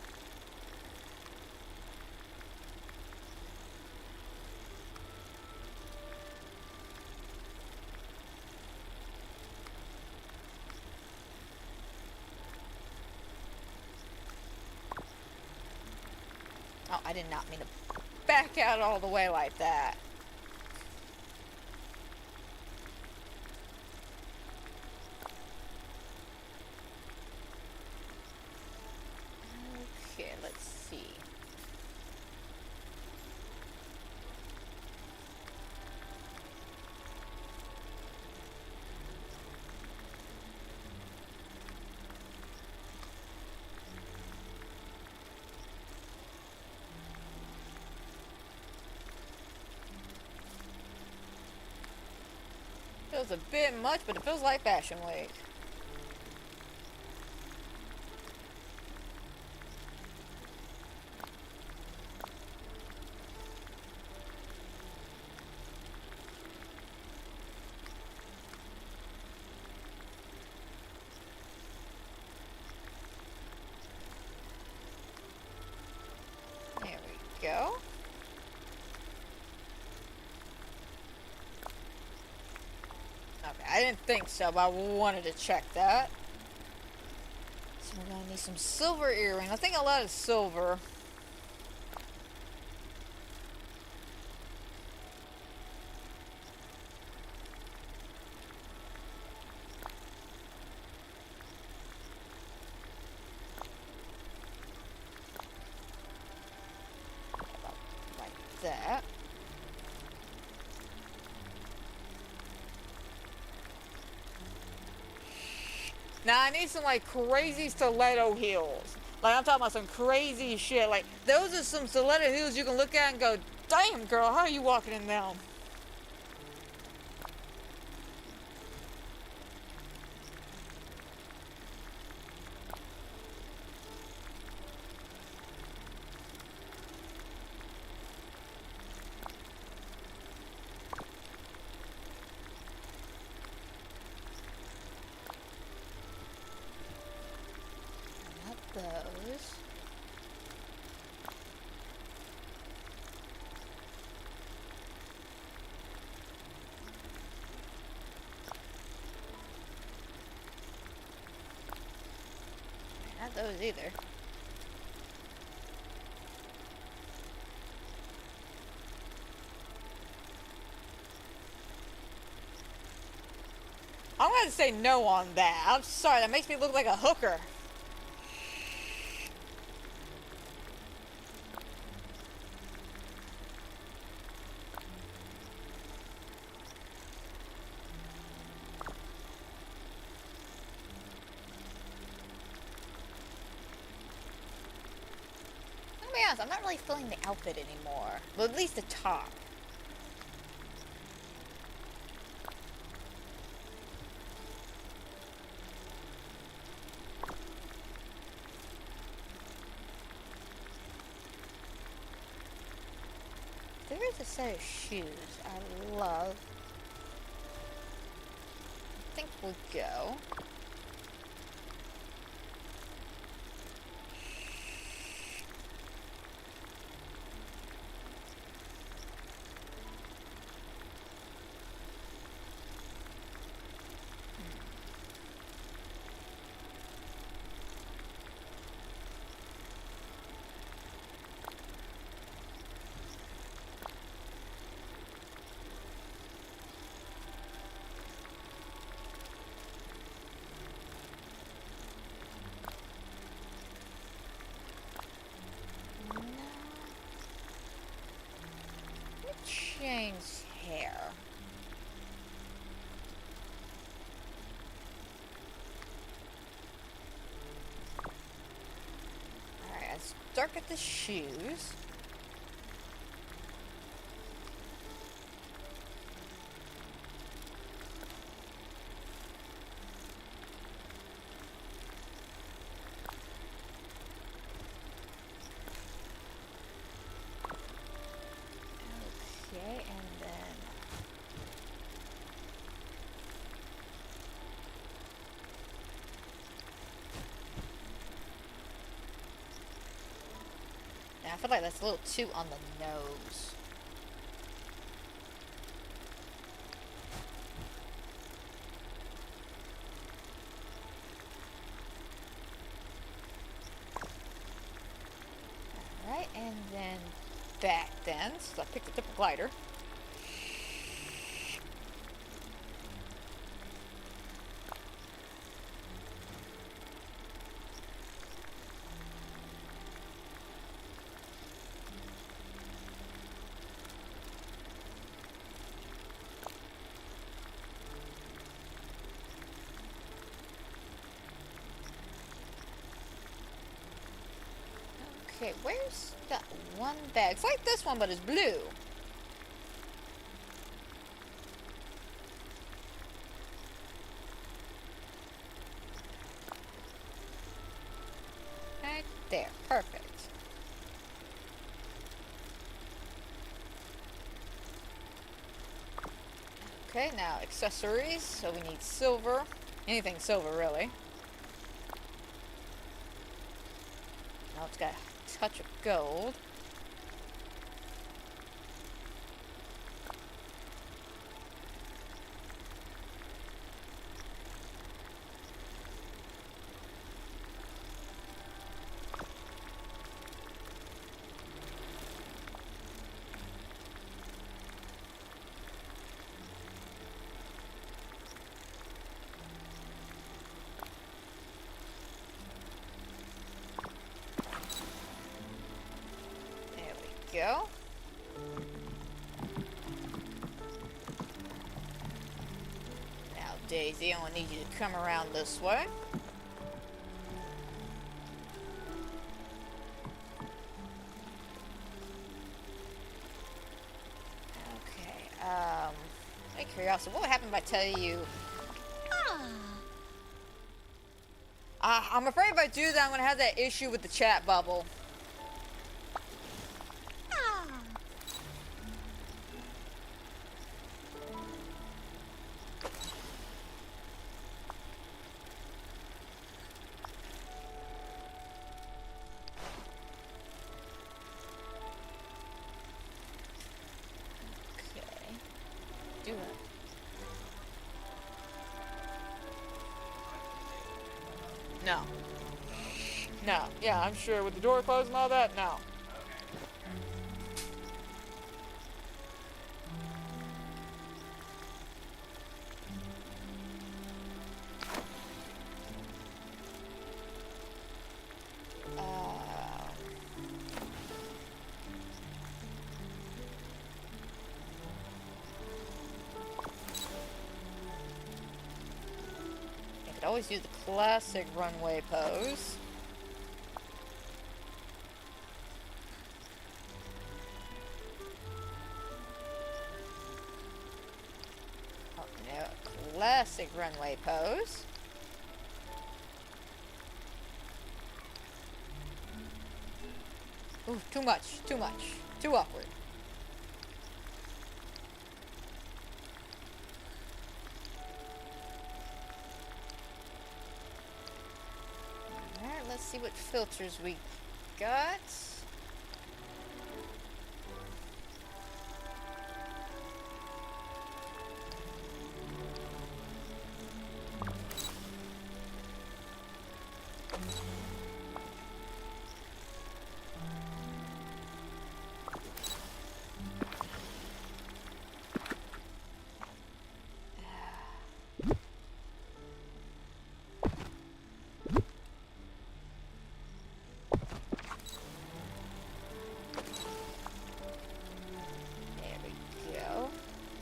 Oh, I did not mean to back out all the way like that. Okay, let's see. Feels a bit much, but it feels like Fashion Week. There we go. Okay, I didn't think so, but I wanted to check that. So we're gonna need some silver earring. I think a lot of silver. About like that. Now I need some like crazy stiletto heels. Like I'm talking about some crazy shit. Like those are some stiletto heels you can look at and go, damn girl, how are you walking in them? Those. Not those either. I'm gonna say no on that. I'm sorry, that makes me look like a hooker. I'm not really feeling the outfit anymore. Well, at least the top. There is a set of shoes I love. I think we'll go. Jane's hair. Alright, let's start at the shoes. Okay, and then feel like that's a little too on the nose. Alright, and then back then. So I picked a different glider. Okay, where's that one bag? It's like this one, but it's blue. Right there, perfect. Okay, now accessories. So we need silver. Anything silver, really. Now it's got a touch of gold. Go. Now, Daisy, I want to need you to come around this way. Okay, out of curiosity, what would happen if I tell you... I'm afraid if I do that, I'm going to have that issue with the chat bubble. No. No. Yeah, I'm sure with the door closed and all that, no. Always do the classic runway pose. Oh no, classic runway pose. Ooh, too much, too much, too awkward. Let's see what filters we got.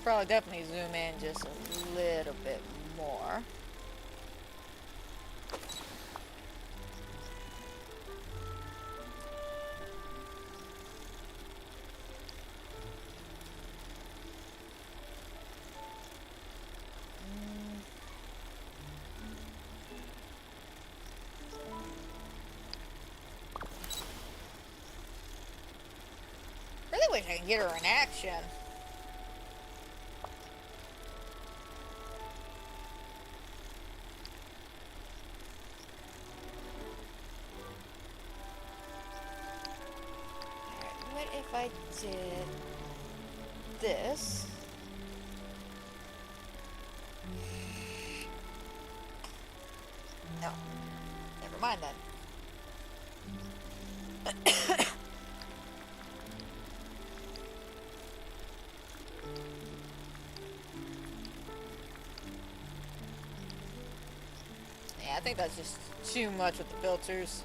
Probably definitely zoom in just a little bit more. Really wish I could get her in action. I did this. No. Never mind then. Yeah, I think that's just too much with the filters.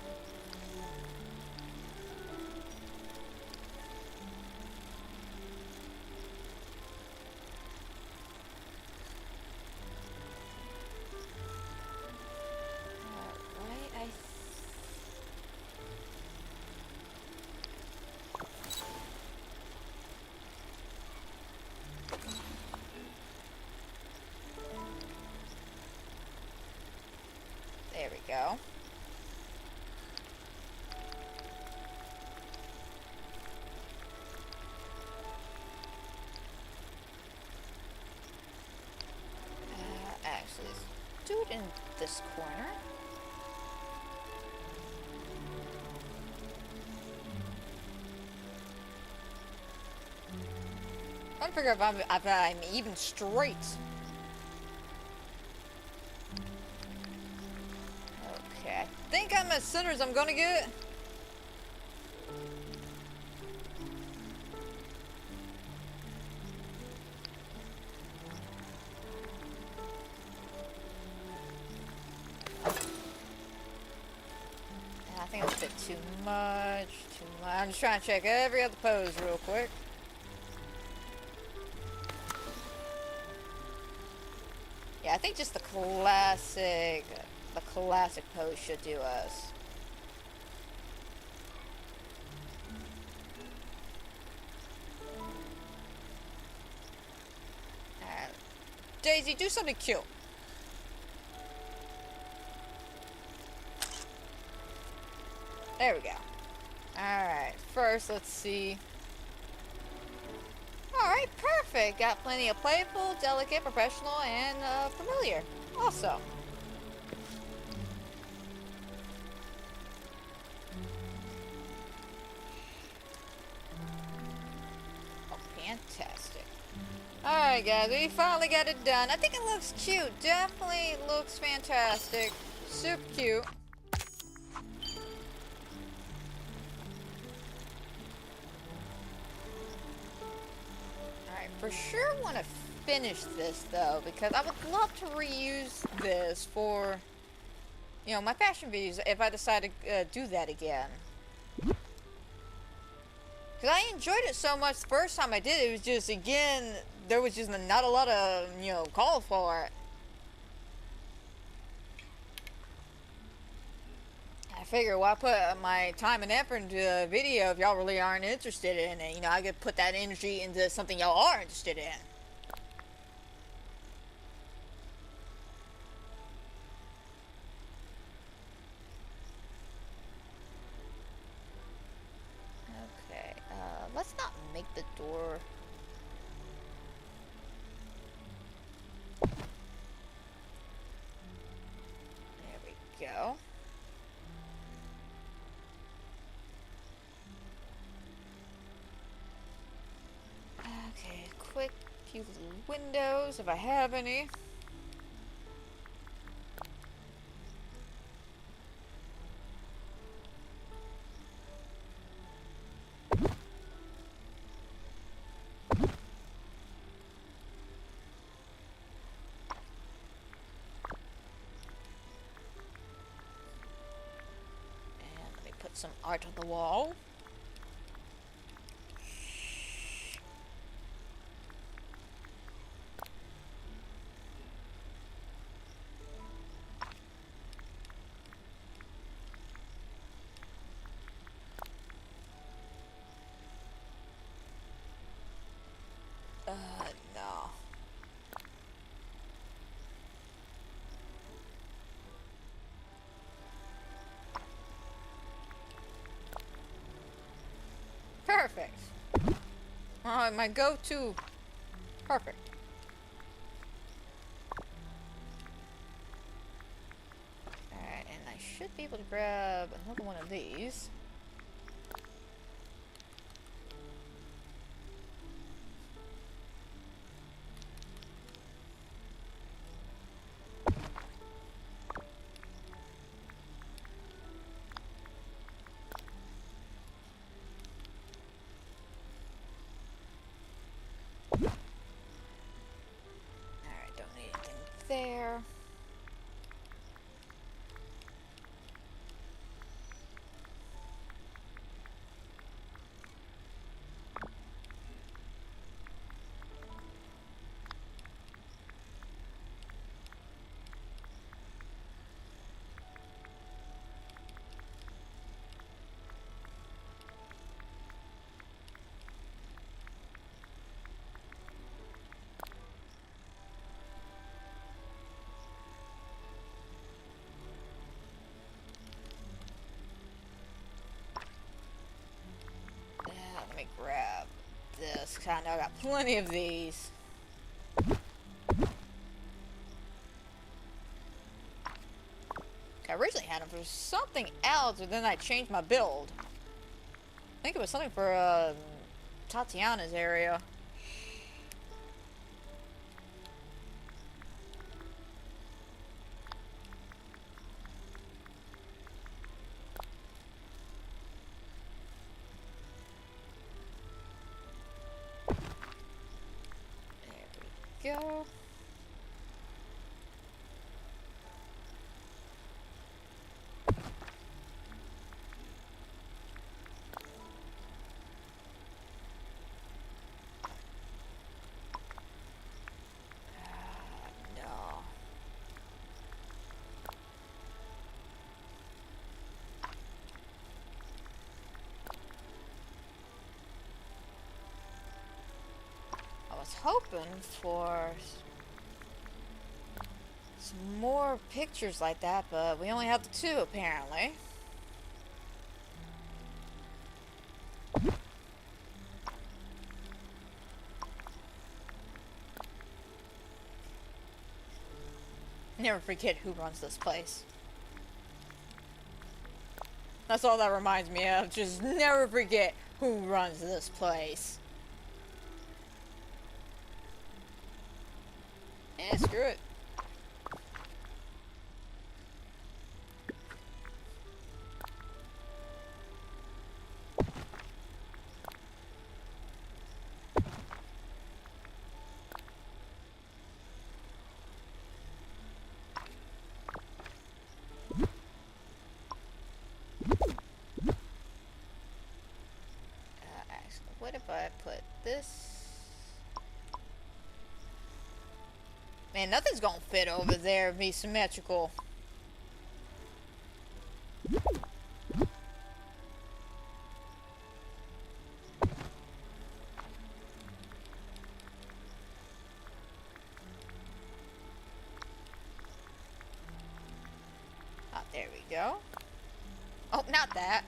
There we go. Actually, let's do it in this corner. I'm trying to figure out if I'm even straight. Okay, I think I'm as center as I'm gonna get. I think that's a bit too much. I'm just trying to check every other pose real quick. Yeah, I think just the classic pose should do us. Alright. Daisy, do something cute. There we go. Alright, first let's see. Alright, perfect. Got plenty of playful, delicate, professional, and familiar. Awesome. Oh, fantastic. Alright guys, we finally got it done. I think it looks cute. Definitely looks fantastic. Super cute. For sure want to finish this though, because I would love to reuse this for, you know, my fashion videos if I decide to do that again. Because I enjoyed it so much the first time I did it. It was just, again, there was just not a lot of, you know, call for it. I figure, why put my time and effort into a video if y'all really aren't interested in it? You know, I could put that energy into something y'all are interested in. Okay, let's not make the door... There we go. Okay, quick few little windows if I have any. And let me put some art on the wall. No. Perfect. Alright, my go-to. Perfect. Alright, and I should be able to grab another one of these. there. Let me grab this, 'cause I know I got plenty of these. I originally had them for something else, but then I changed my build. I think it was something for Tatiana's area. There we go. No. I was hoping for some more pictures like that, but we only have the two apparently. Never forget who runs this place. That's all that reminds me of. Just never forget who runs this place. Eh, screw it. Actually, what if I put this? Man, nothing's gonna fit over there and be symmetrical. Oh, there we go. Oh, not that.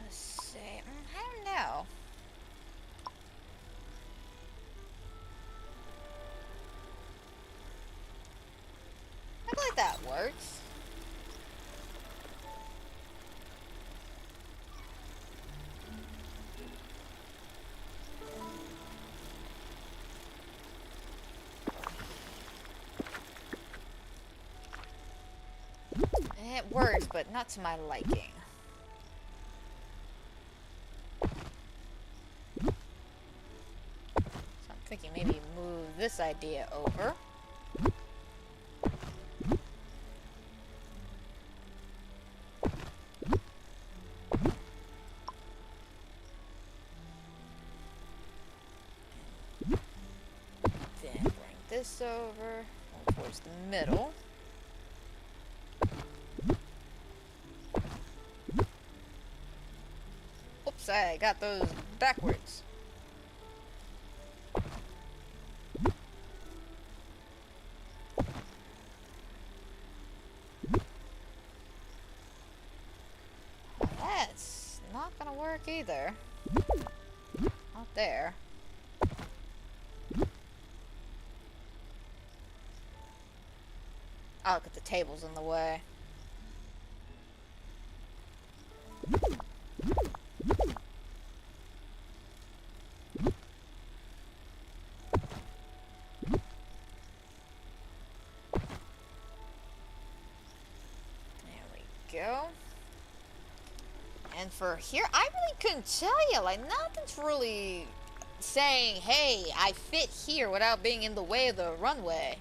Let's see. I don't know. I feel like that works. It works, but not to my liking. So I'm thinking maybe move this idea over. Then bring this over towards the middle. Oops, I got those backwards. That's not gonna work either. Not there. Oh, look at the tables in the way. And for here, I really couldn't tell you. Like, nothing's really saying, hey, I fit here without being in the way of the runway.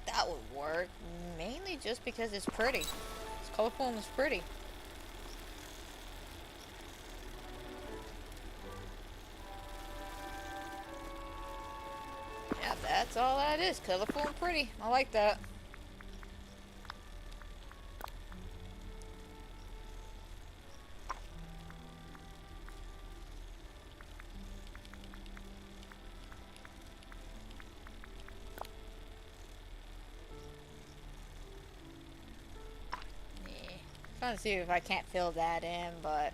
That would work, mainly just because it's pretty. It's colorful and it's pretty. Yeah, that's all that is. Colorful and pretty. I like that. Trying to see if I can't fill that in, but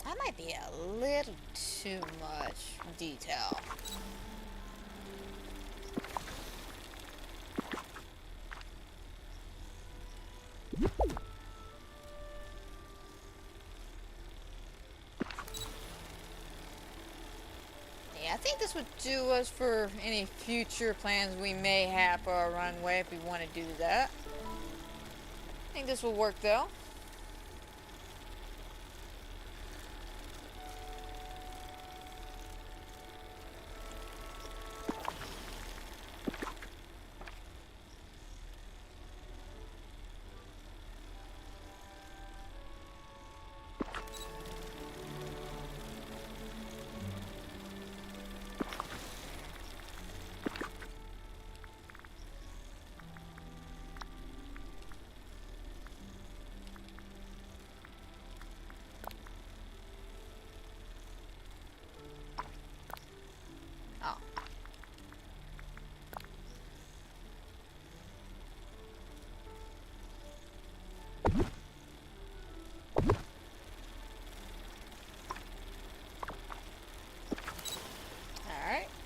that might be a little too much detail. Yeah, I think this would do us for any future plans we may have for our runway if we want to do that. I think this will work though.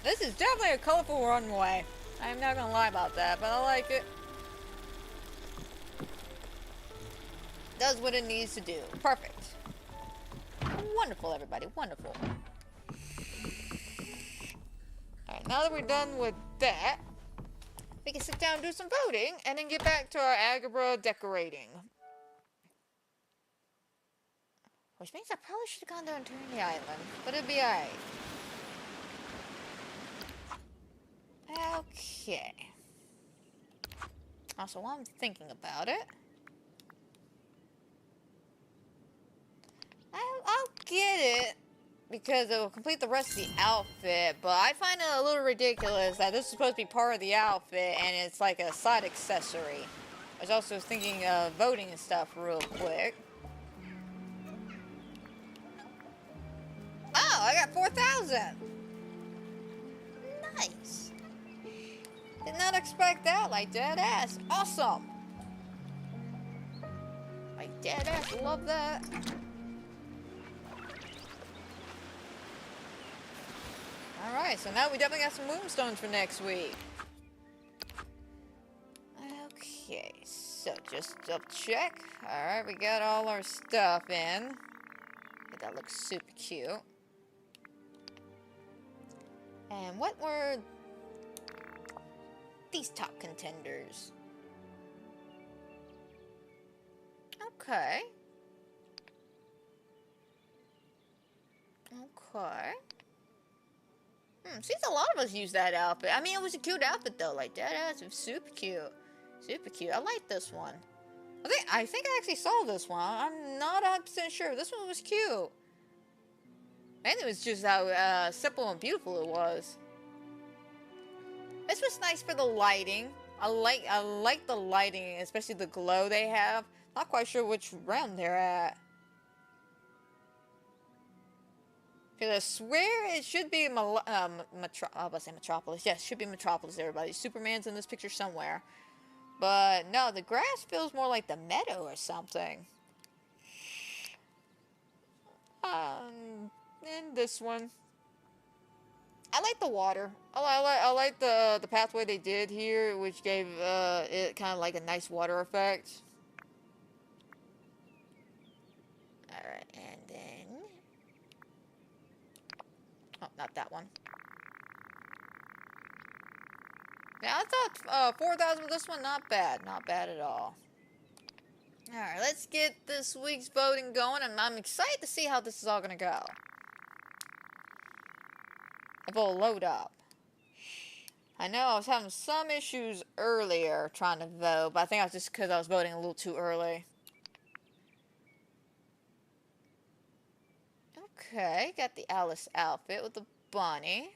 This is definitely a colorful runway. I'm not gonna lie about that, but I like it. Does what it needs to do. Perfect. Wonderful, everybody. Wonderful. Alright, now that we're done with that, we can sit down and do some voting, and then get back to our Agrabah decorating. Which means I probably should have gone down and turned the island, but it'll be alright. Okay. Also, while I'm thinking about it, I'll get it because it will complete the rest of the outfit, but I find it a little ridiculous that this is supposed to be part of the outfit and it's like a side accessory. I was also thinking of voting and stuff real quick. Oh, I got 4,000! Nice! Did not expect that, like dead ass. Awesome! Like dead ass, love that. Alright, so now we definitely got some moonstones for next week. Okay, so just double check. Alright, we got all our stuff in. That looks super cute. And what were these top contenders? Okay. Okay. Seems a lot of us use that outfit. I mean, it was a cute outfit though, like that ass. It was super cute. Super cute. I like this one. I think I actually saw this one. I'm not 100% sure. This one was cute. I think it was just how simple and beautiful it was. This was nice for the lighting. I like the lighting, especially the glow they have. Not quite sure which realm they're at. Because I swear it should be I was about to say Metropolis. Yes, it should be Metropolis, everybody. Superman's in this picture somewhere. But no, the grass feels more like the meadow or something. And this one. I like the water. I like the pathway they did here, which gave it kind of like a nice water effect. Alright, and then... Oh, not that one. Yeah, I thought 4,000 with this one, not bad. Not bad at all. Alright, let's get this week's voting going, and I'm excited to see how this is all going to go. If it'll load up. I know I was having some issues earlier trying to vote, but I think it was just because I was voting a little too early. Okay, got the Alice outfit with the bunny.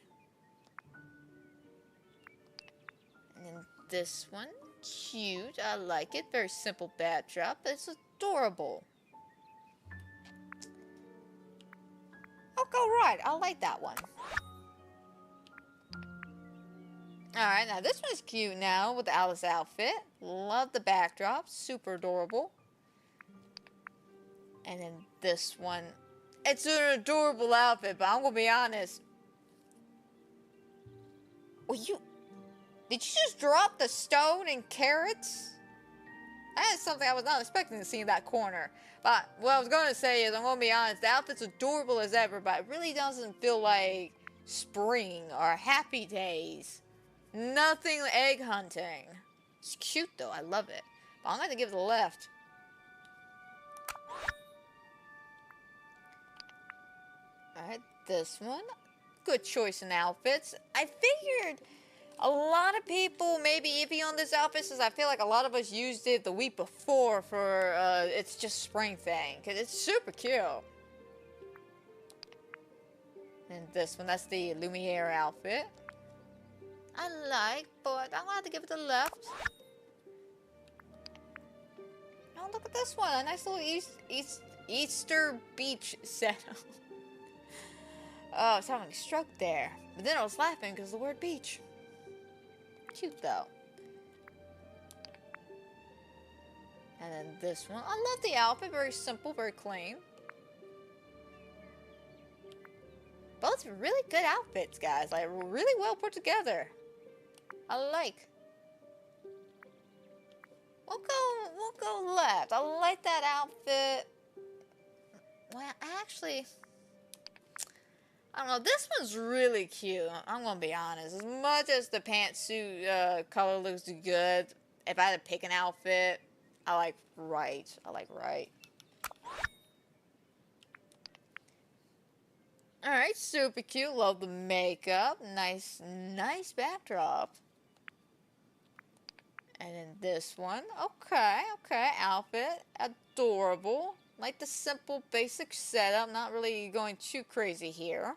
And then this one, cute, I like it. Very simple backdrop, but it's adorable. Okay, right, I like that one. Alright, now this one's cute now with the Alice outfit. Love the backdrop, super adorable. And then this one, it's an adorable outfit, but I'm gonna be honest. Well, did you just drop the stone and carrots? That is something I was not expecting to see in that corner. But what I was gonna say is, I'm gonna be honest, the outfit's adorable as ever, but it really doesn't feel like spring or happy days. Nothing egg hunting. It's cute though, I love it. But I'm gonna give it the left. Alright, this one. Good choice in outfits. I figured a lot of people may be iffy on this outfit since I feel like a lot of us used it the week before for it's just spring thing. Because it's super cute. And this one, that's the Lumiere outfit. I like, but I'm gonna have to give it the left. Oh, look at this one. A nice little Easter beach setup. Oh, I was having a stroke there. But then I was laughing because of the word beach. Cute, though. And then this one. I love the outfit. Very simple, very clean. Both really good outfits, guys. Like, really well put together. I like. We'll go left. I like that outfit. Well, actually, I don't know. This one's really cute. I'm gonna be honest. As much as the pantsuit color looks good, if I had to pick an outfit, I like right. I like right. Alright, super cute. Love the makeup. Nice backdrop. And then this one. Okay. Outfit. Adorable. Like the simple, basic setup. Not really going too crazy here.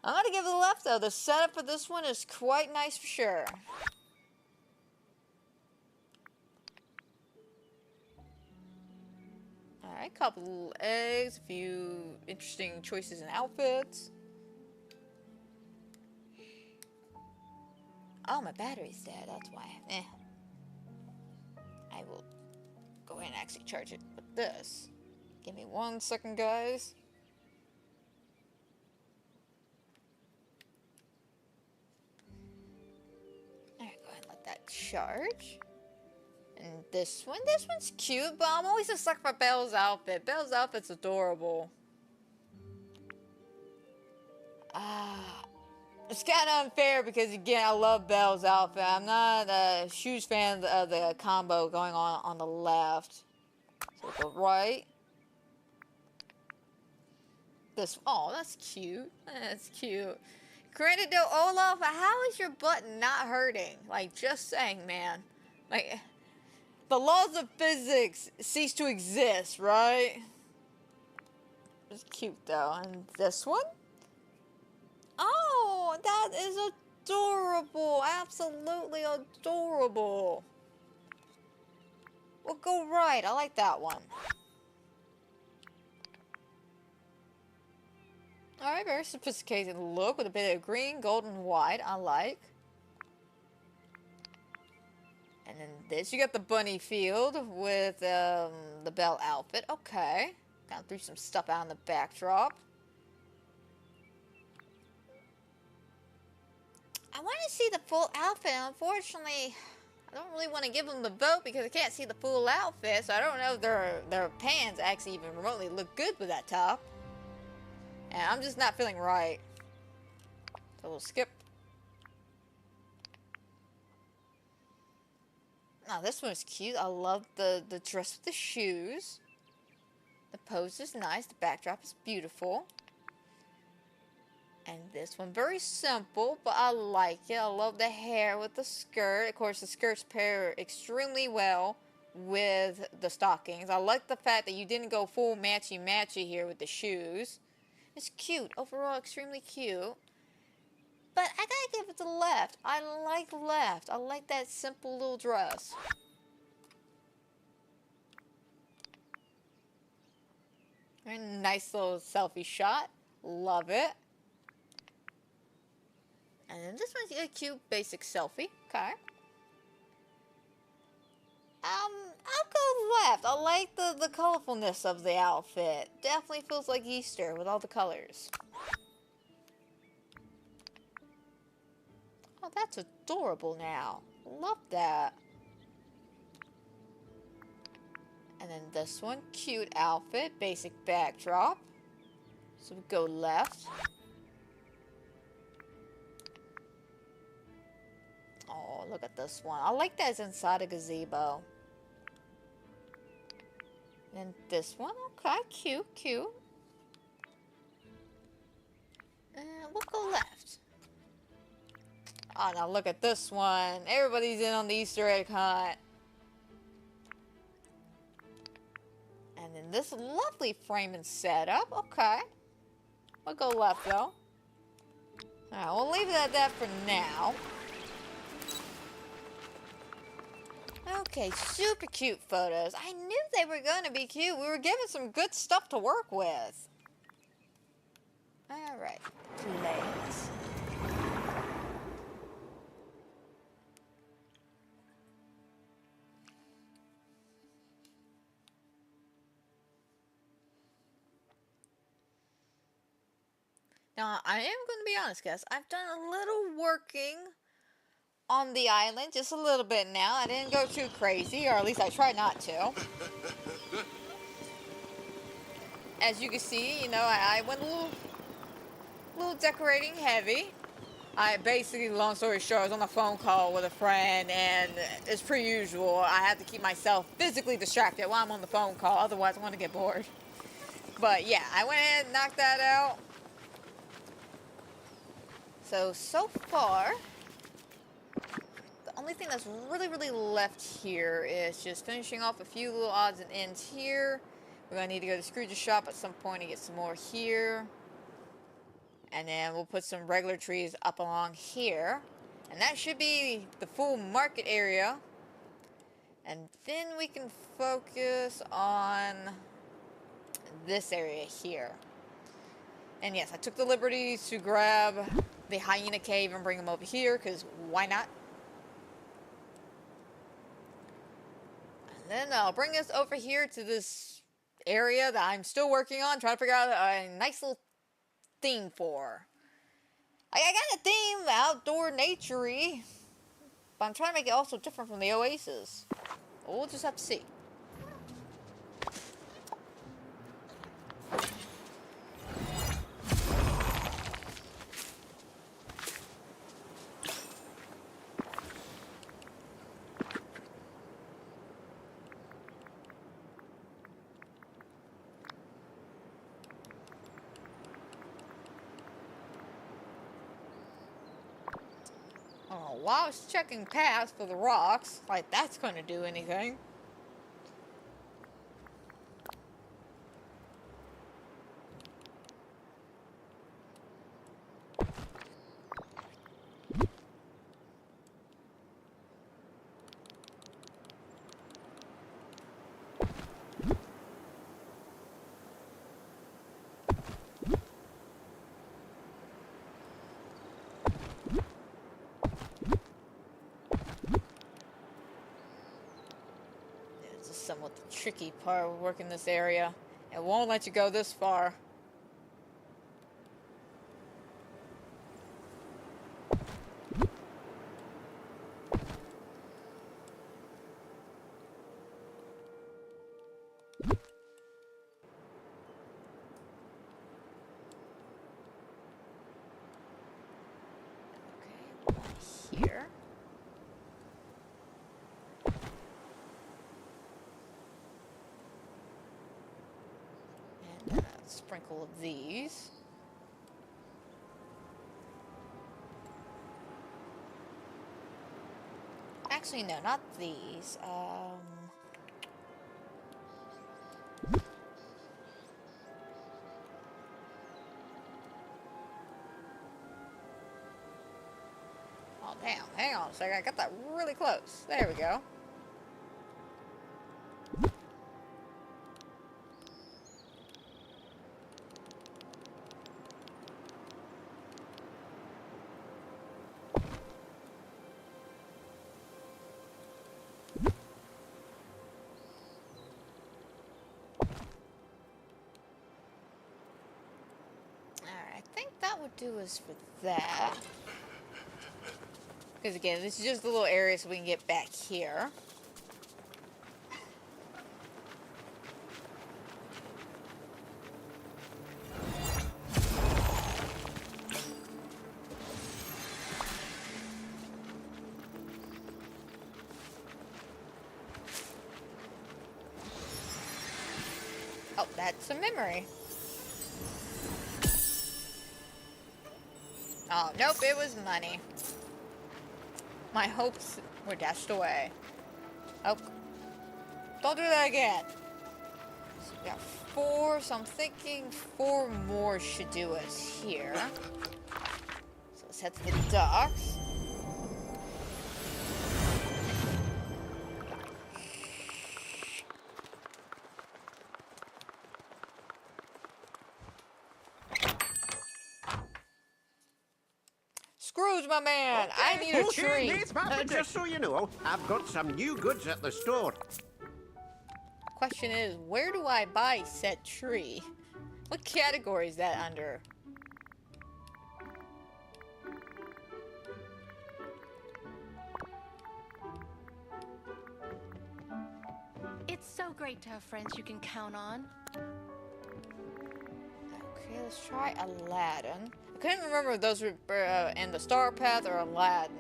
I'm gonna give it the left, though. The setup for this one is quite nice for sure. Alright, couple little eggs, a few interesting choices in outfits. Oh, my battery's dead, that's why. I will go ahead and actually charge it with this. Give me 1 second, guys. Alright, go ahead and let that charge. And this one's cute, but I'm always a sucker for Belle's outfit. Belle's outfit's adorable. It's kind of unfair because, again, I love Belle's outfit. I'm not a huge fan of the combo going on the left. So we'll go right. Oh, that's cute. That's cute. Granted, though, Olaf, how is your butt not hurting? Like, just saying, man. Like, the laws of physics cease to exist, right? It's cute, though. And this one? Oh, that is adorable. Absolutely adorable. We'll go right. I like that one. Alright, very sophisticated look with a bit of green, gold, and white. I like. And then this, you got the bunny field with the Belle outfit. Okay. Kind of threw some stuff out in the backdrop. I want to see the full outfit. Unfortunately, I don't really want to give them the vote because I can't see the full outfit. So I don't know if their pants actually even remotely look good with that top. And I'm just not feeling right. So we'll skip. Now this one's cute. I love the dress with the shoes. The pose is nice. The backdrop is beautiful. And this one, very simple, but I like it. I love the hair with the skirt. Of course, the skirts pair extremely well with the stockings. I like the fact that you didn't go full matchy-matchy here with the shoes. It's cute. Overall, extremely cute. But I gotta give it to left. I like left. I like that simple little dress. Very nice little selfie shot. Love it. And then this one's a cute basic selfie. Okay. I'll go left. I like the colorfulness of the outfit. Definitely feels like Easter with all the colors. Oh, that's adorable now. Love that. And then this one, cute outfit, basic backdrop. So we go left. Oh, look at this one. I like that it's inside a gazebo. And this one, okay, cute, cute. And we'll go left. Oh, now look at this one. Everybody's in on the Easter egg hunt. And then this lovely frame and setup. Okay. We'll go left, though. Alright, we'll leave it at that for now. Okay, super cute photos. I knew they were going to be cute. We were given some good stuff to work with. Alright, plates. Now, I am going to be honest, guys. I've done a little working on the island, just a little bit now. I didn't go too crazy, or at least I tried not to. As you can see, you know, I went a little decorating heavy. I basically, long story short, I was on a phone call with a friend, and as per usual, I have to keep myself physically distracted while I'm on the phone call, otherwise I'm going to get bored. But yeah, I went ahead and knocked that out. So far, the only thing that's really left here is just finishing off a few little odds and ends here. We're going to need to go to Scrooge's shop at some point and get some more here. And then we'll put some regular trees up along here. And that should be the full market area. And then we can focus on this area here. And yes, I took the liberty to grab the hyena cave and bring them over here, because why not? And then I'll bring us over here to this area that I'm still working on, trying to figure out a nice little theme for. I got a theme, outdoor, nature-y, but I'm trying to make it also different from the Oasis. We'll just have to see. Oh, while I was checking paths for the rocks, like that's going to do anything. somewhat the tricky part of working this area. It won't let you go this far. Here. And a sprinkle of these. Actually, no, not these. Oh, damn. Hang on a second. I got that really close. There we go. Alright, I think that would do us for that. Because again, this is just a little area so we can get back here. Oh, that's a memory. Oh, nope, it was money. My hopes were dashed away. Oh, don't do that again. So we got 4, so I'm thinking 4 more should do us here. So let's head to the docks. Scrooge, my man, Okay, I need a who here tree. needs my protection? Just so you know, I've got some new goods at the store. Question is, where do I buy said tree? What category is that under? It's so great to have friends you can count on. Okay, let's try Aladdin. I couldn't remember if those were in the Star Path or Aladdin.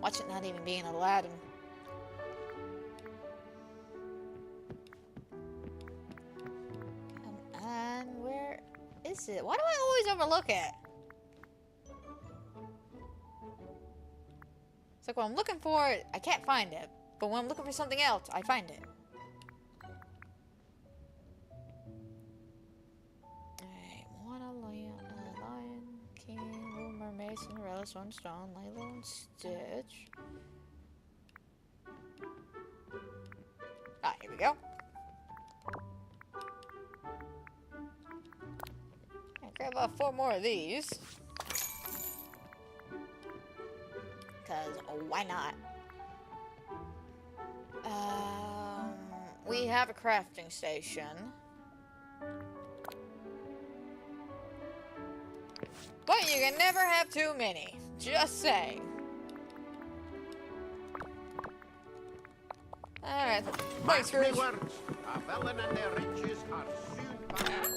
Watch it not even being Aladdin. And where is it? Why do I always overlook it? It's like when I'm looking for it, I can't find it. But when I'm looking for something else, I find it. Alright, Moana, Lion, King, Little Mermaid, Cinderella, Sunstone, Lilo, and Stitch. Ah, here we go. I'll grab about 4 more of these. Because why not? We have a crafting station. But you can never have too many. Just saying. Alright. Thanks, Mark me Scrooge. words, a villain and their riches are soon back.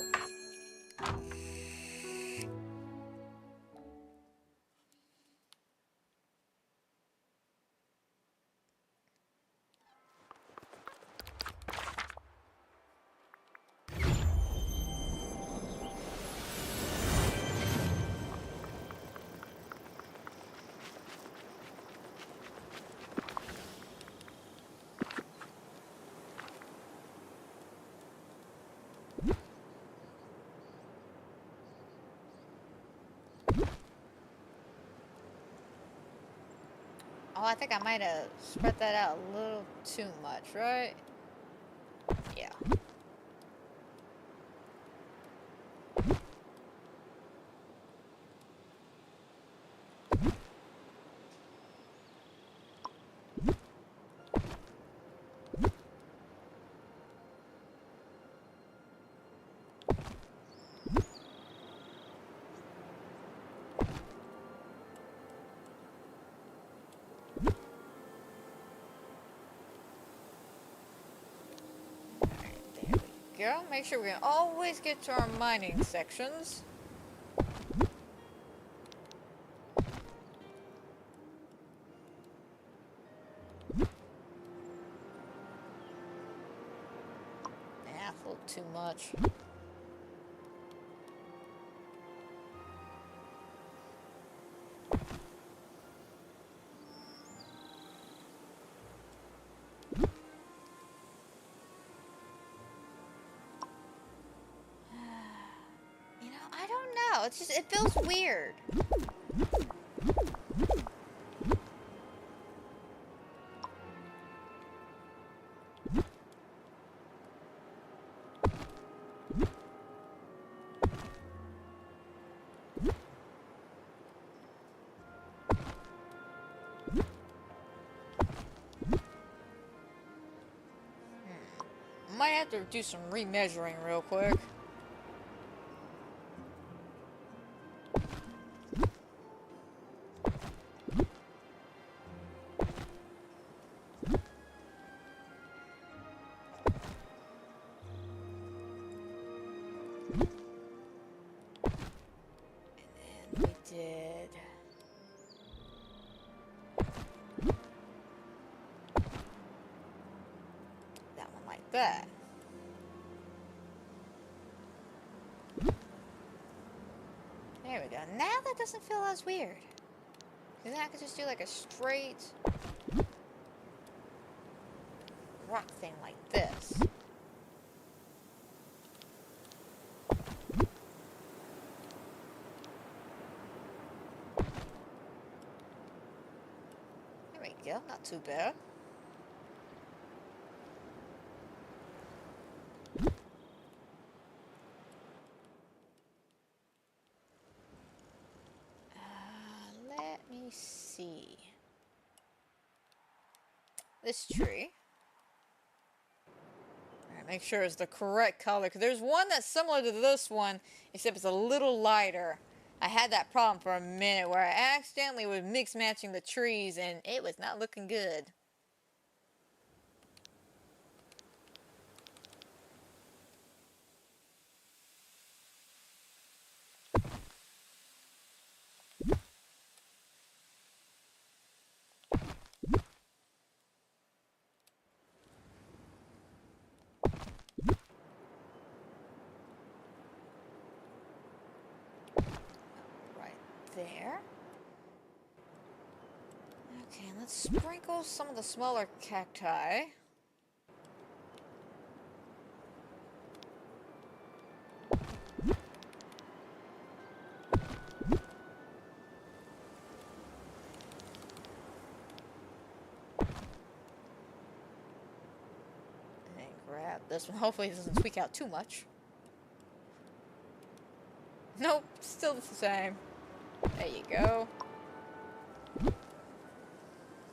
Oh, I think I might have spread that out a little too much, right? Yeah. go. Make sure we can always get to our mining sections. Nah, a little too much. I don't know. It's just, it feels weird. Might have to do some remeasuring real quick. That. There we go. Now that doesn't feel as weird. Because then I could just do like a straight rock thing like this. There we go. Not too bad. See this tree. Alright, make sure it's the correct color, because there's one that's similar to this one, except it's a little lighter. I had that problem for a minute where I accidentally was mix matching the trees and it was not looking good. There. Okay, let's sprinkle some of the smaller cacti. And grab this one. Hopefully it doesn't tweak out too much. Nope, still the same. There you go. And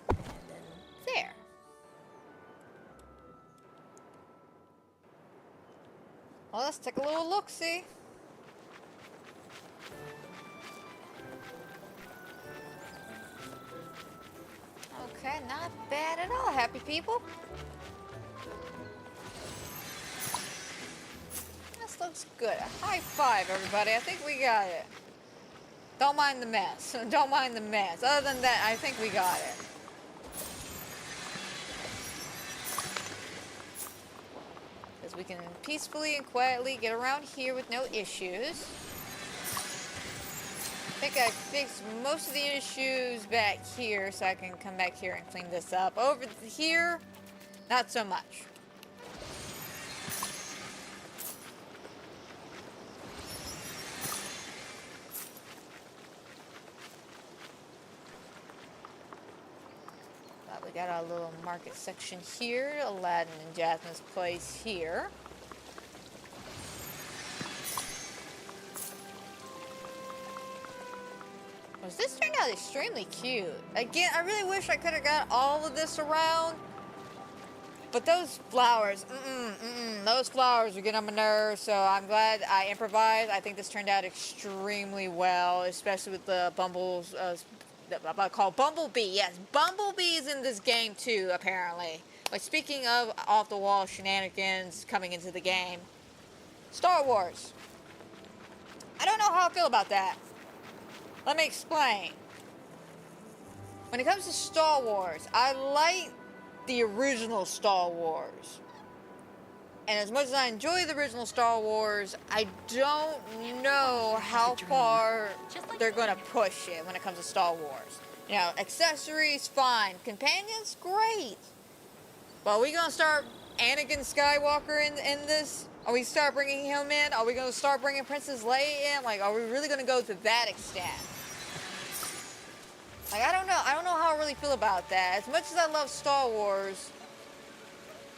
then there. Well, let's take a little look-see. Okay, not bad at all, happy people. This looks good. A high five, everybody. I think we got it. Don't mind the mess. Don't mind the mess. Other than that, I think we got it. Because we can peacefully and quietly get around here with no issues. I think I fixed most of the issues back here, so I can come back here and clean this up. Over here, not so much. We got our little market section here, Aladdin and Jasmine's place here. Well, this turned out extremely cute. Again, I really wish I could have got all of this around. But those flowers, those flowers are getting on my nerves, so I'm glad I improvised. I think this turned out extremely well, especially with the I call Bumblebee. Yes, Bumblebee is in this game too, apparently. Like, speaking of off-the-wall shenanigans coming into the game, Star Wars. I don't know how I feel about that. Let me explain. When it comes to Star Wars, I like the original Star Wars. And as much as I enjoy the original Star Wars, I don't know how far they're going to push it when it comes to Star Wars. You know, accessories, fine. Companions, great. But are we going to start Anakin Skywalker in this? Are we start bringing him in? Are we going to start bringing Princess Leia in? Like, are we really going to go to that extent? Like, I don't know. I don't know how I really feel about that. As much as I love Star Wars,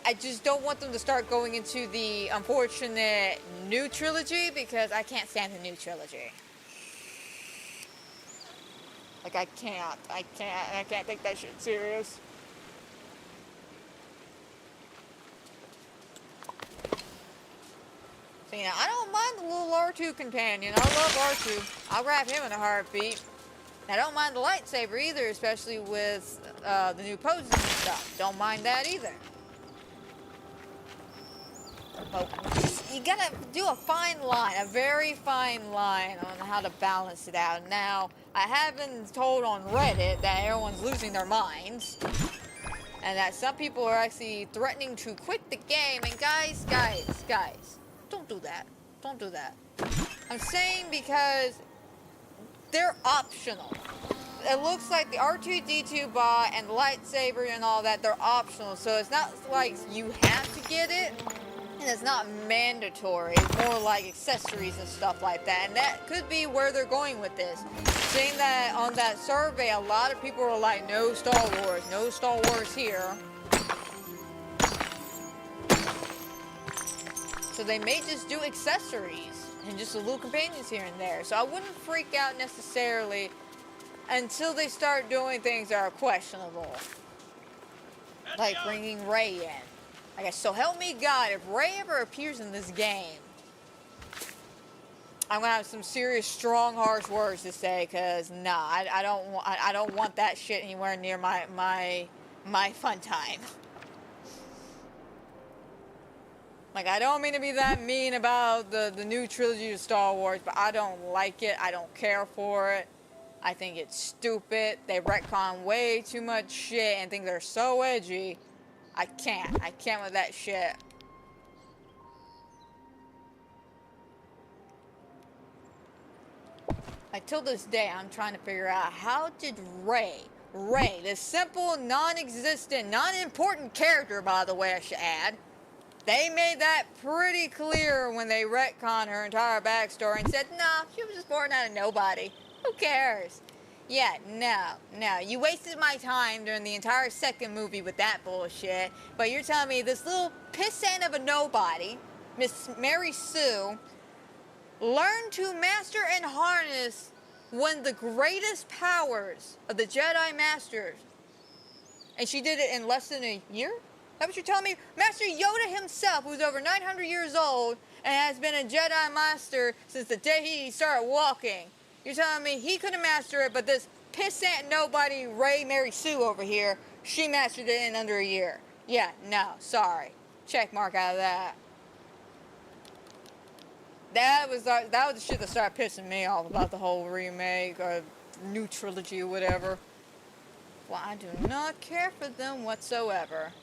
I just don't want them to start going into the unfortunate new trilogy because I can't stand the new trilogy. Like, I can't take that shit serious. So, you know, I don't mind the little R2 companion. I love R2. I'll grab him in a heartbeat. I don't mind the lightsaber either, especially with the new poses and stuff. Don't mind that either. But you gotta do a fine line, a very fine line on how to balance it out. Now, I have been told on Reddit that everyone's losing their minds. And that some people are actually threatening to quit the game. And guys, don't do that. Don't do that. I'm saying because they're optional. It looks like the R2-D2 bot and the lightsaber and all that, they're optional. So it's not like you have to get it. And it's not mandatory. It's more like accessories and stuff like that. And that could be where they're going with this. Seeing that on that survey, a lot of people were like, no Star Wars. No Star Wars here. So they may just do accessories and just a little companions here and there. So I wouldn't freak out necessarily until they start doing things that are questionable. Like bringing Rey in. I guess, so help me God, if Rey ever appears in this game, I'm gonna have some serious, strong, harsh words to say. Cause nah, I don't want that shit anywhere near my fun time. Like, I don't mean to be that mean about the new trilogy of Star Wars, but I don't like it. I don't care for it. I think it's stupid. They retcon way too much shit and things are so edgy. I can't with that shit. Like, till this day, I'm trying to figure out how did Rey, this simple, non-existent, non-important character, by the way, I should add, they made that pretty clear when they retconned her entire backstory and said, nah, she was just born out of nobody. Who cares? Yeah, no. You wasted my time during the entire second movie with that bullshit. But you're telling me this little pissant of a nobody, Miss Mary Sue, learned to master and harness one of the greatest powers of the Jedi Masters. And she did it in less than a year? Is that what you're telling me? Master Yoda himself, who's over 900 years old and has been a Jedi Master since the day he started walking. You're telling me he couldn't master it, but this pissant nobody Rey Mary Sue over here, she mastered it in under a year. Yeah, no, sorry. Check mark out of that. That was the shit that started pissing me off about the whole remake or new trilogy or whatever. Well, I do not care for them whatsoever.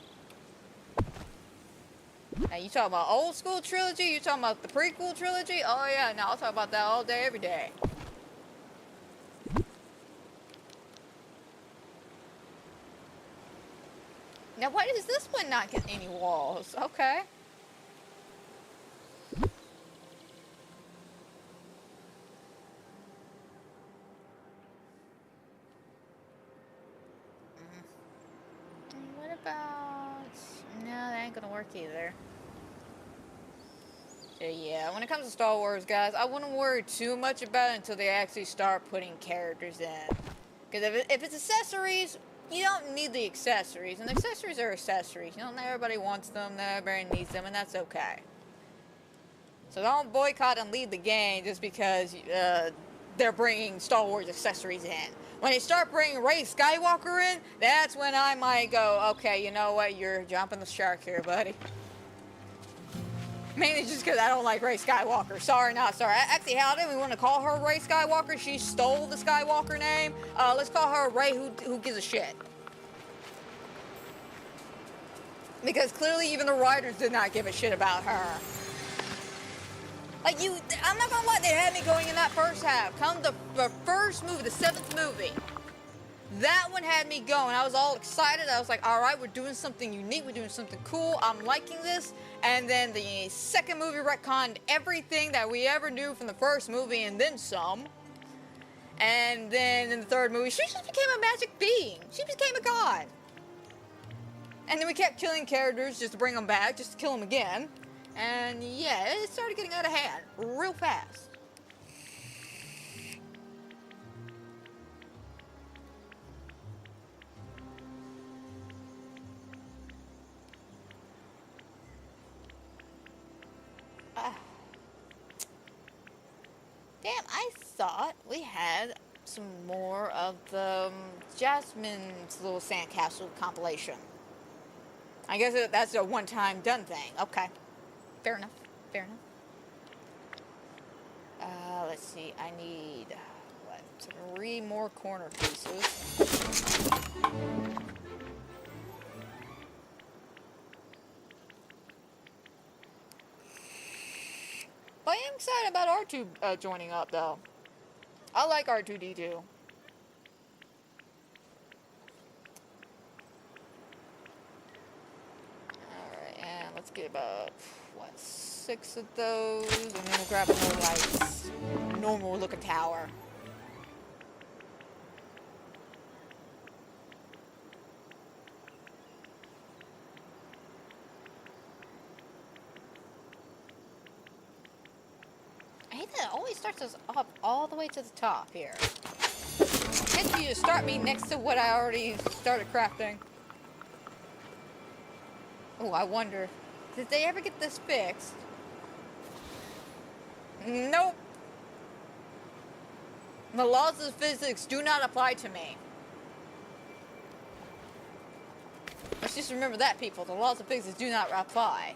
Now, you talking about old school trilogy? You talking about the prequel trilogy? Oh yeah, no, I'll talk about that all day, every day. Now, why does this one not get any walls? Okay. What about... No, that ain't gonna work either. So yeah, when it comes to Star Wars, guys, I wouldn't worry too much about it until they actually start putting characters in. Because if it's accessories, you don't need the accessories. And accessories are accessories. You know, not everybody wants them, not everybody needs them, and that's okay. So don't boycott and leave the game just because they're bringing Star Wars accessories in. When they start bringing Ray Skywalker in, that's when I might go, okay, you know what, you're jumping the shark here, buddy. Mainly just because I don't like Ray Skywalker. Sorry, not sorry. Actually, how do we want to call her Ray Skywalker? She stole the Skywalker name. Let's call her Ray who gives a shit. Because clearly even the writers did not give a shit about her. Like I'm not gonna lie, they had me going in that first half. Come the first movie, the 7th movie. That one had me going. I was all excited. I was like, all right, we're doing something unique. We're doing something cool. I'm liking this. And then the second movie retconned everything that we ever knew from the first movie and then some. And then in the third movie, she just became a magic being. She became a god. And then we kept killing characters just to bring them back, just to kill them again. And yeah, it started getting out of hand real fast. Damn, I thought we had some more of the Jasmine's little sandcastle compilation. I guess that's a one-time done thing. Okay. Fair enough. Fair enough. Let's see. I need, what, 3 more corner pieces. But I am excited about R2 joining up, though. I like R2-D2. Alright, and let's get about, what, 6 of those, and then we'll grab another, like, normal-looking tower. I hate that it always starts us up all the way to the top here. Can't you just start me next to what I already started crafting? Oh, I wonder, did they ever get this fixed? Nope. The laws of physics do not apply to me. Let's just remember that, people. The laws of physics do not apply.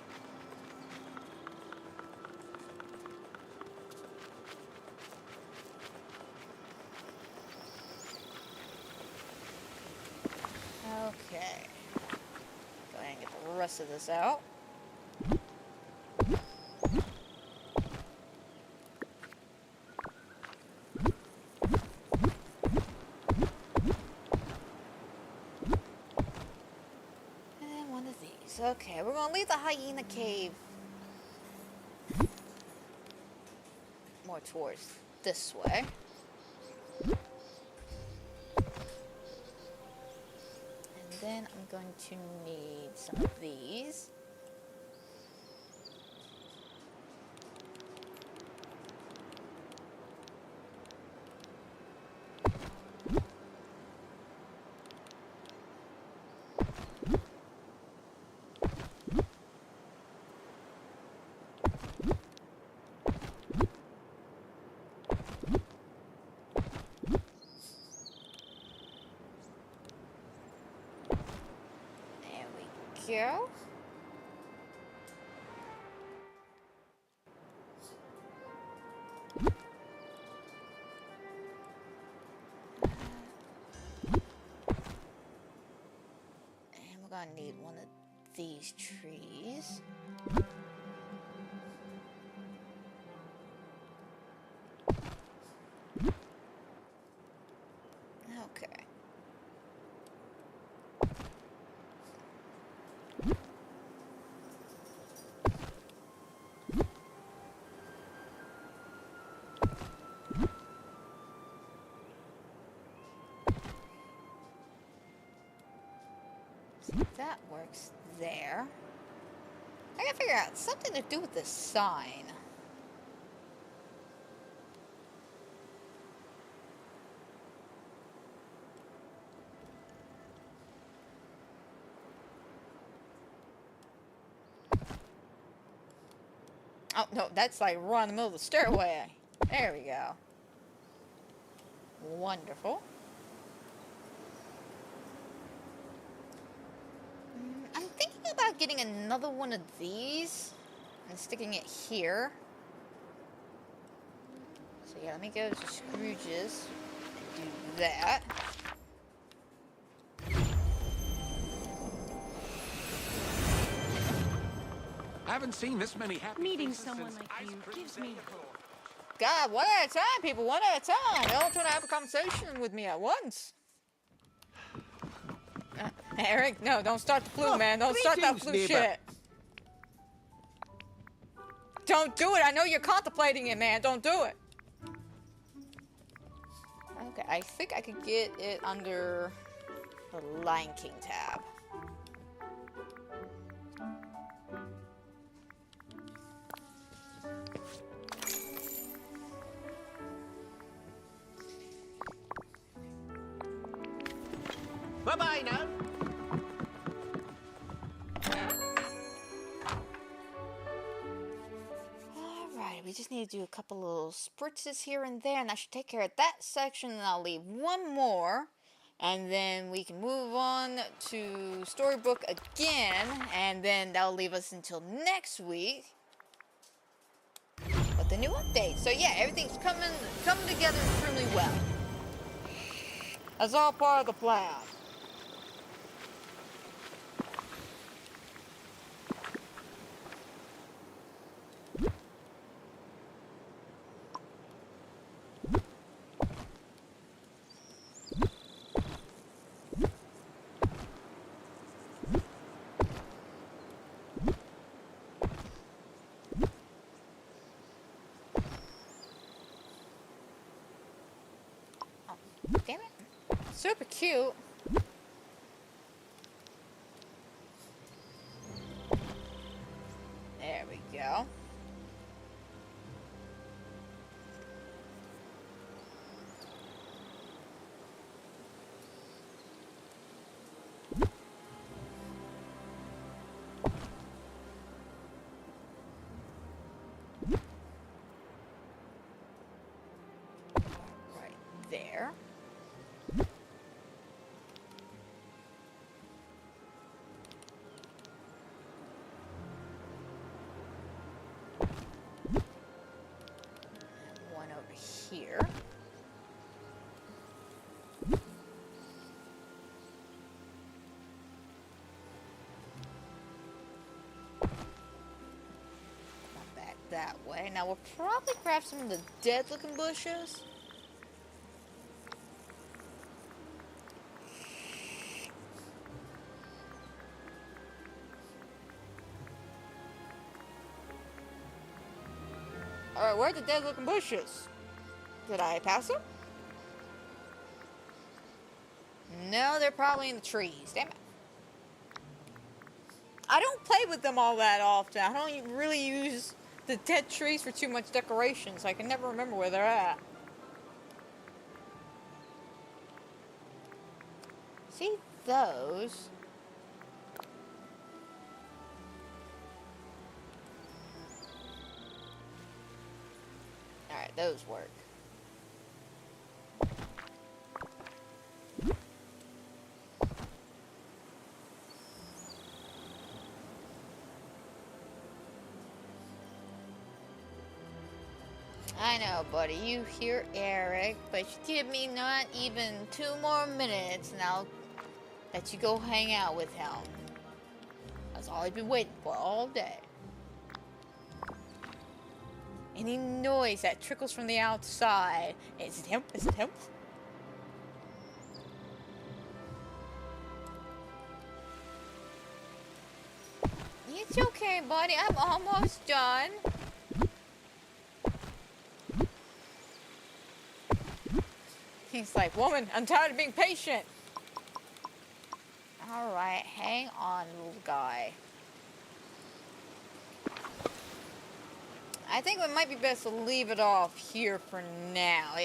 Okay. Go ahead and get the rest of this out. And then one of these. Okay, we're gonna leave the hyena cave more towards this way. Then I'm going to need some of these. Go. And we're gonna need one of these trees. Okay. That works there. I gotta figure out something to do with this sign. Oh, no, that's like right in the middle of the stairway. There we go. Wonderful. about getting another one of these and sticking it here. So yeah, let me go to Scrooge's and do that. I haven't seen this many happy Meeting faces someone since like ice you cream gives me Santa Claus. God, one at a time, people, one at a time. Don't try to have a conversation with me at once. Eric, no, don't start the flu, Oh, man. Don't start that greetings, flu neighbor. shit. Don't do it. I know you're contemplating it, man. Don't do it. Okay, I think I could get it under the Lion King tab. Bye-bye now. Alright, we just need to do a couple little spritzes here and there, and I should take care of that section, and I'll leave one more, and then we can move on to Storybook again, and then that'll leave us until next week with the new update. So yeah, everything's coming together extremely well. That's all part of the plan. Damn it. Super cute. There we go. Right there. One over here. Come back that way. Now we'll probably grab some of the dead looking bushes. Alright, where are the dead looking bushes? Did I pass them? No, they're probably in the trees. Damn it. I don't play with them all that often. I don't really use the dead trees for too much decoration, so I can never remember where they're at. See those? Alright, those work. I know, buddy, you hear Eric, but you give me not even 2 more minutes and I'll let you go hang out with him. That's all I've been waiting for all day. Any noise that trickles from the outside. Is it him? Is it him? It's okay, buddy. I'm almost done. He's like, woman, I'm tired of being patient. Alright, hang on, little guy. I think it might be best to leave it off here for now.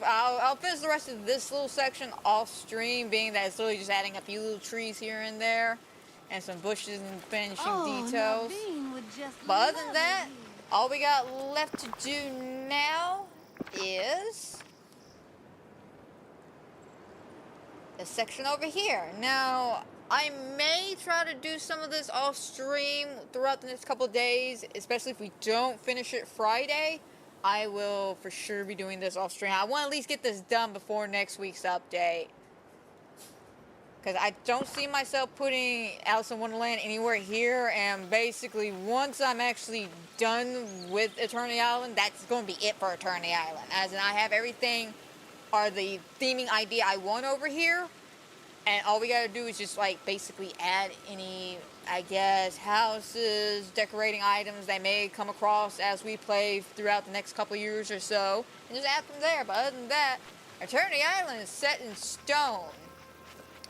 I'll finish the rest of this little section off stream, being that it's literally just adding a few little trees here and there, and some bushes and finishing details. Naveen would just But other love than that, it here. all we got left to do now is this section over here. Now, I may try to do some of this off stream throughout the next couple of days, especially if we don't finish it Friday. I will for sure be doing this off stream. I want to at least get this done before next week's update. Because I don't see myself putting Alice in Wonderland anywhere here. And basically, once I'm actually done with Eternity Island, that's going to be it for Eternity Island. As in, I have everything, or the theming idea I want over here. And all we gotta do is just, like, basically add any, I guess, houses, decorating items they may come across as we play throughout the next couple years or so. And just add them there. But other than that, Eternity Island is set in stone.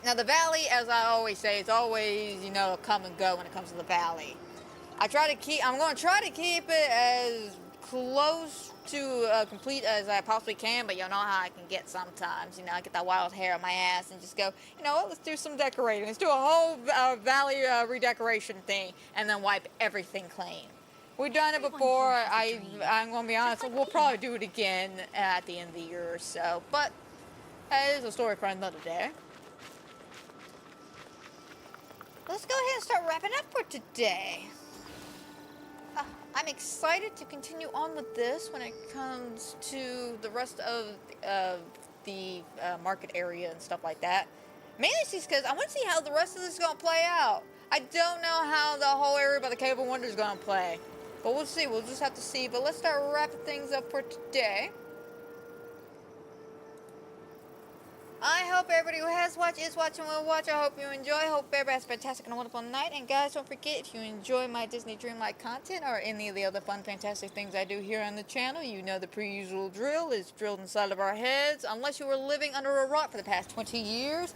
Now, the valley, as I always say, it's always, you know, come and go when it comes to the valley. I'm going to try to keep it as close to complete as I possibly can, but you know how I can get sometimes. You know, I get that wild hair on my ass and just go, you know what, let's do some decorating. Let's do a whole valley redecoration thing and then wipe everything clean. We've done it before. I'm going to be honest, we'll probably do it again at the end of the year or so. But that is a story for another day. Let's go ahead and start wrapping up for today. I'm excited to continue on with this when it comes to the rest of the market area and stuff like that. Mainly just because I want to see how the rest of this is going to play out. I don't know how the whole area by the Cave of Wonder is going to play. But we'll see. We'll just have to see. But let's start wrapping things up for today. I hope everybody who has watched, is watching, will watch. I hope you enjoy. I hope everybody has a fantastic and wonderful night. And guys, don't forget, if you enjoy my Disney Dreamlight content or any of the other fun, fantastic things I do here on the channel, you know the pre-usual drill is drilled inside of our heads, unless you were living under a rock for the past 20 years.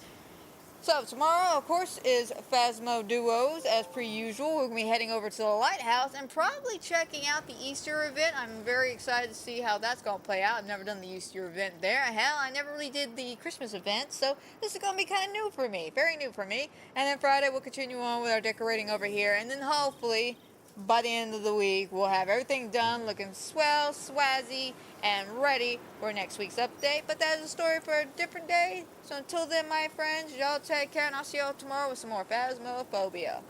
So, tomorrow, of course, is Phasmo Duos, as per usual. We're going to be heading over to the lighthouse and probably checking out the Easter event. I'm very excited to see how that's going to play out. I've never done the Easter event there. Hell, I never really did the Christmas event, so this is going to be kind of new for me. Very new for me. And then Friday, we'll continue on with our decorating over here. And then hopefully, by the end of the week, we'll have everything done, looking swell, swazzy, and ready for next week's update. But that is a story for a different day. So until then, my friends, y'all take care, and I'll see y'all tomorrow with some more Phasmophobia.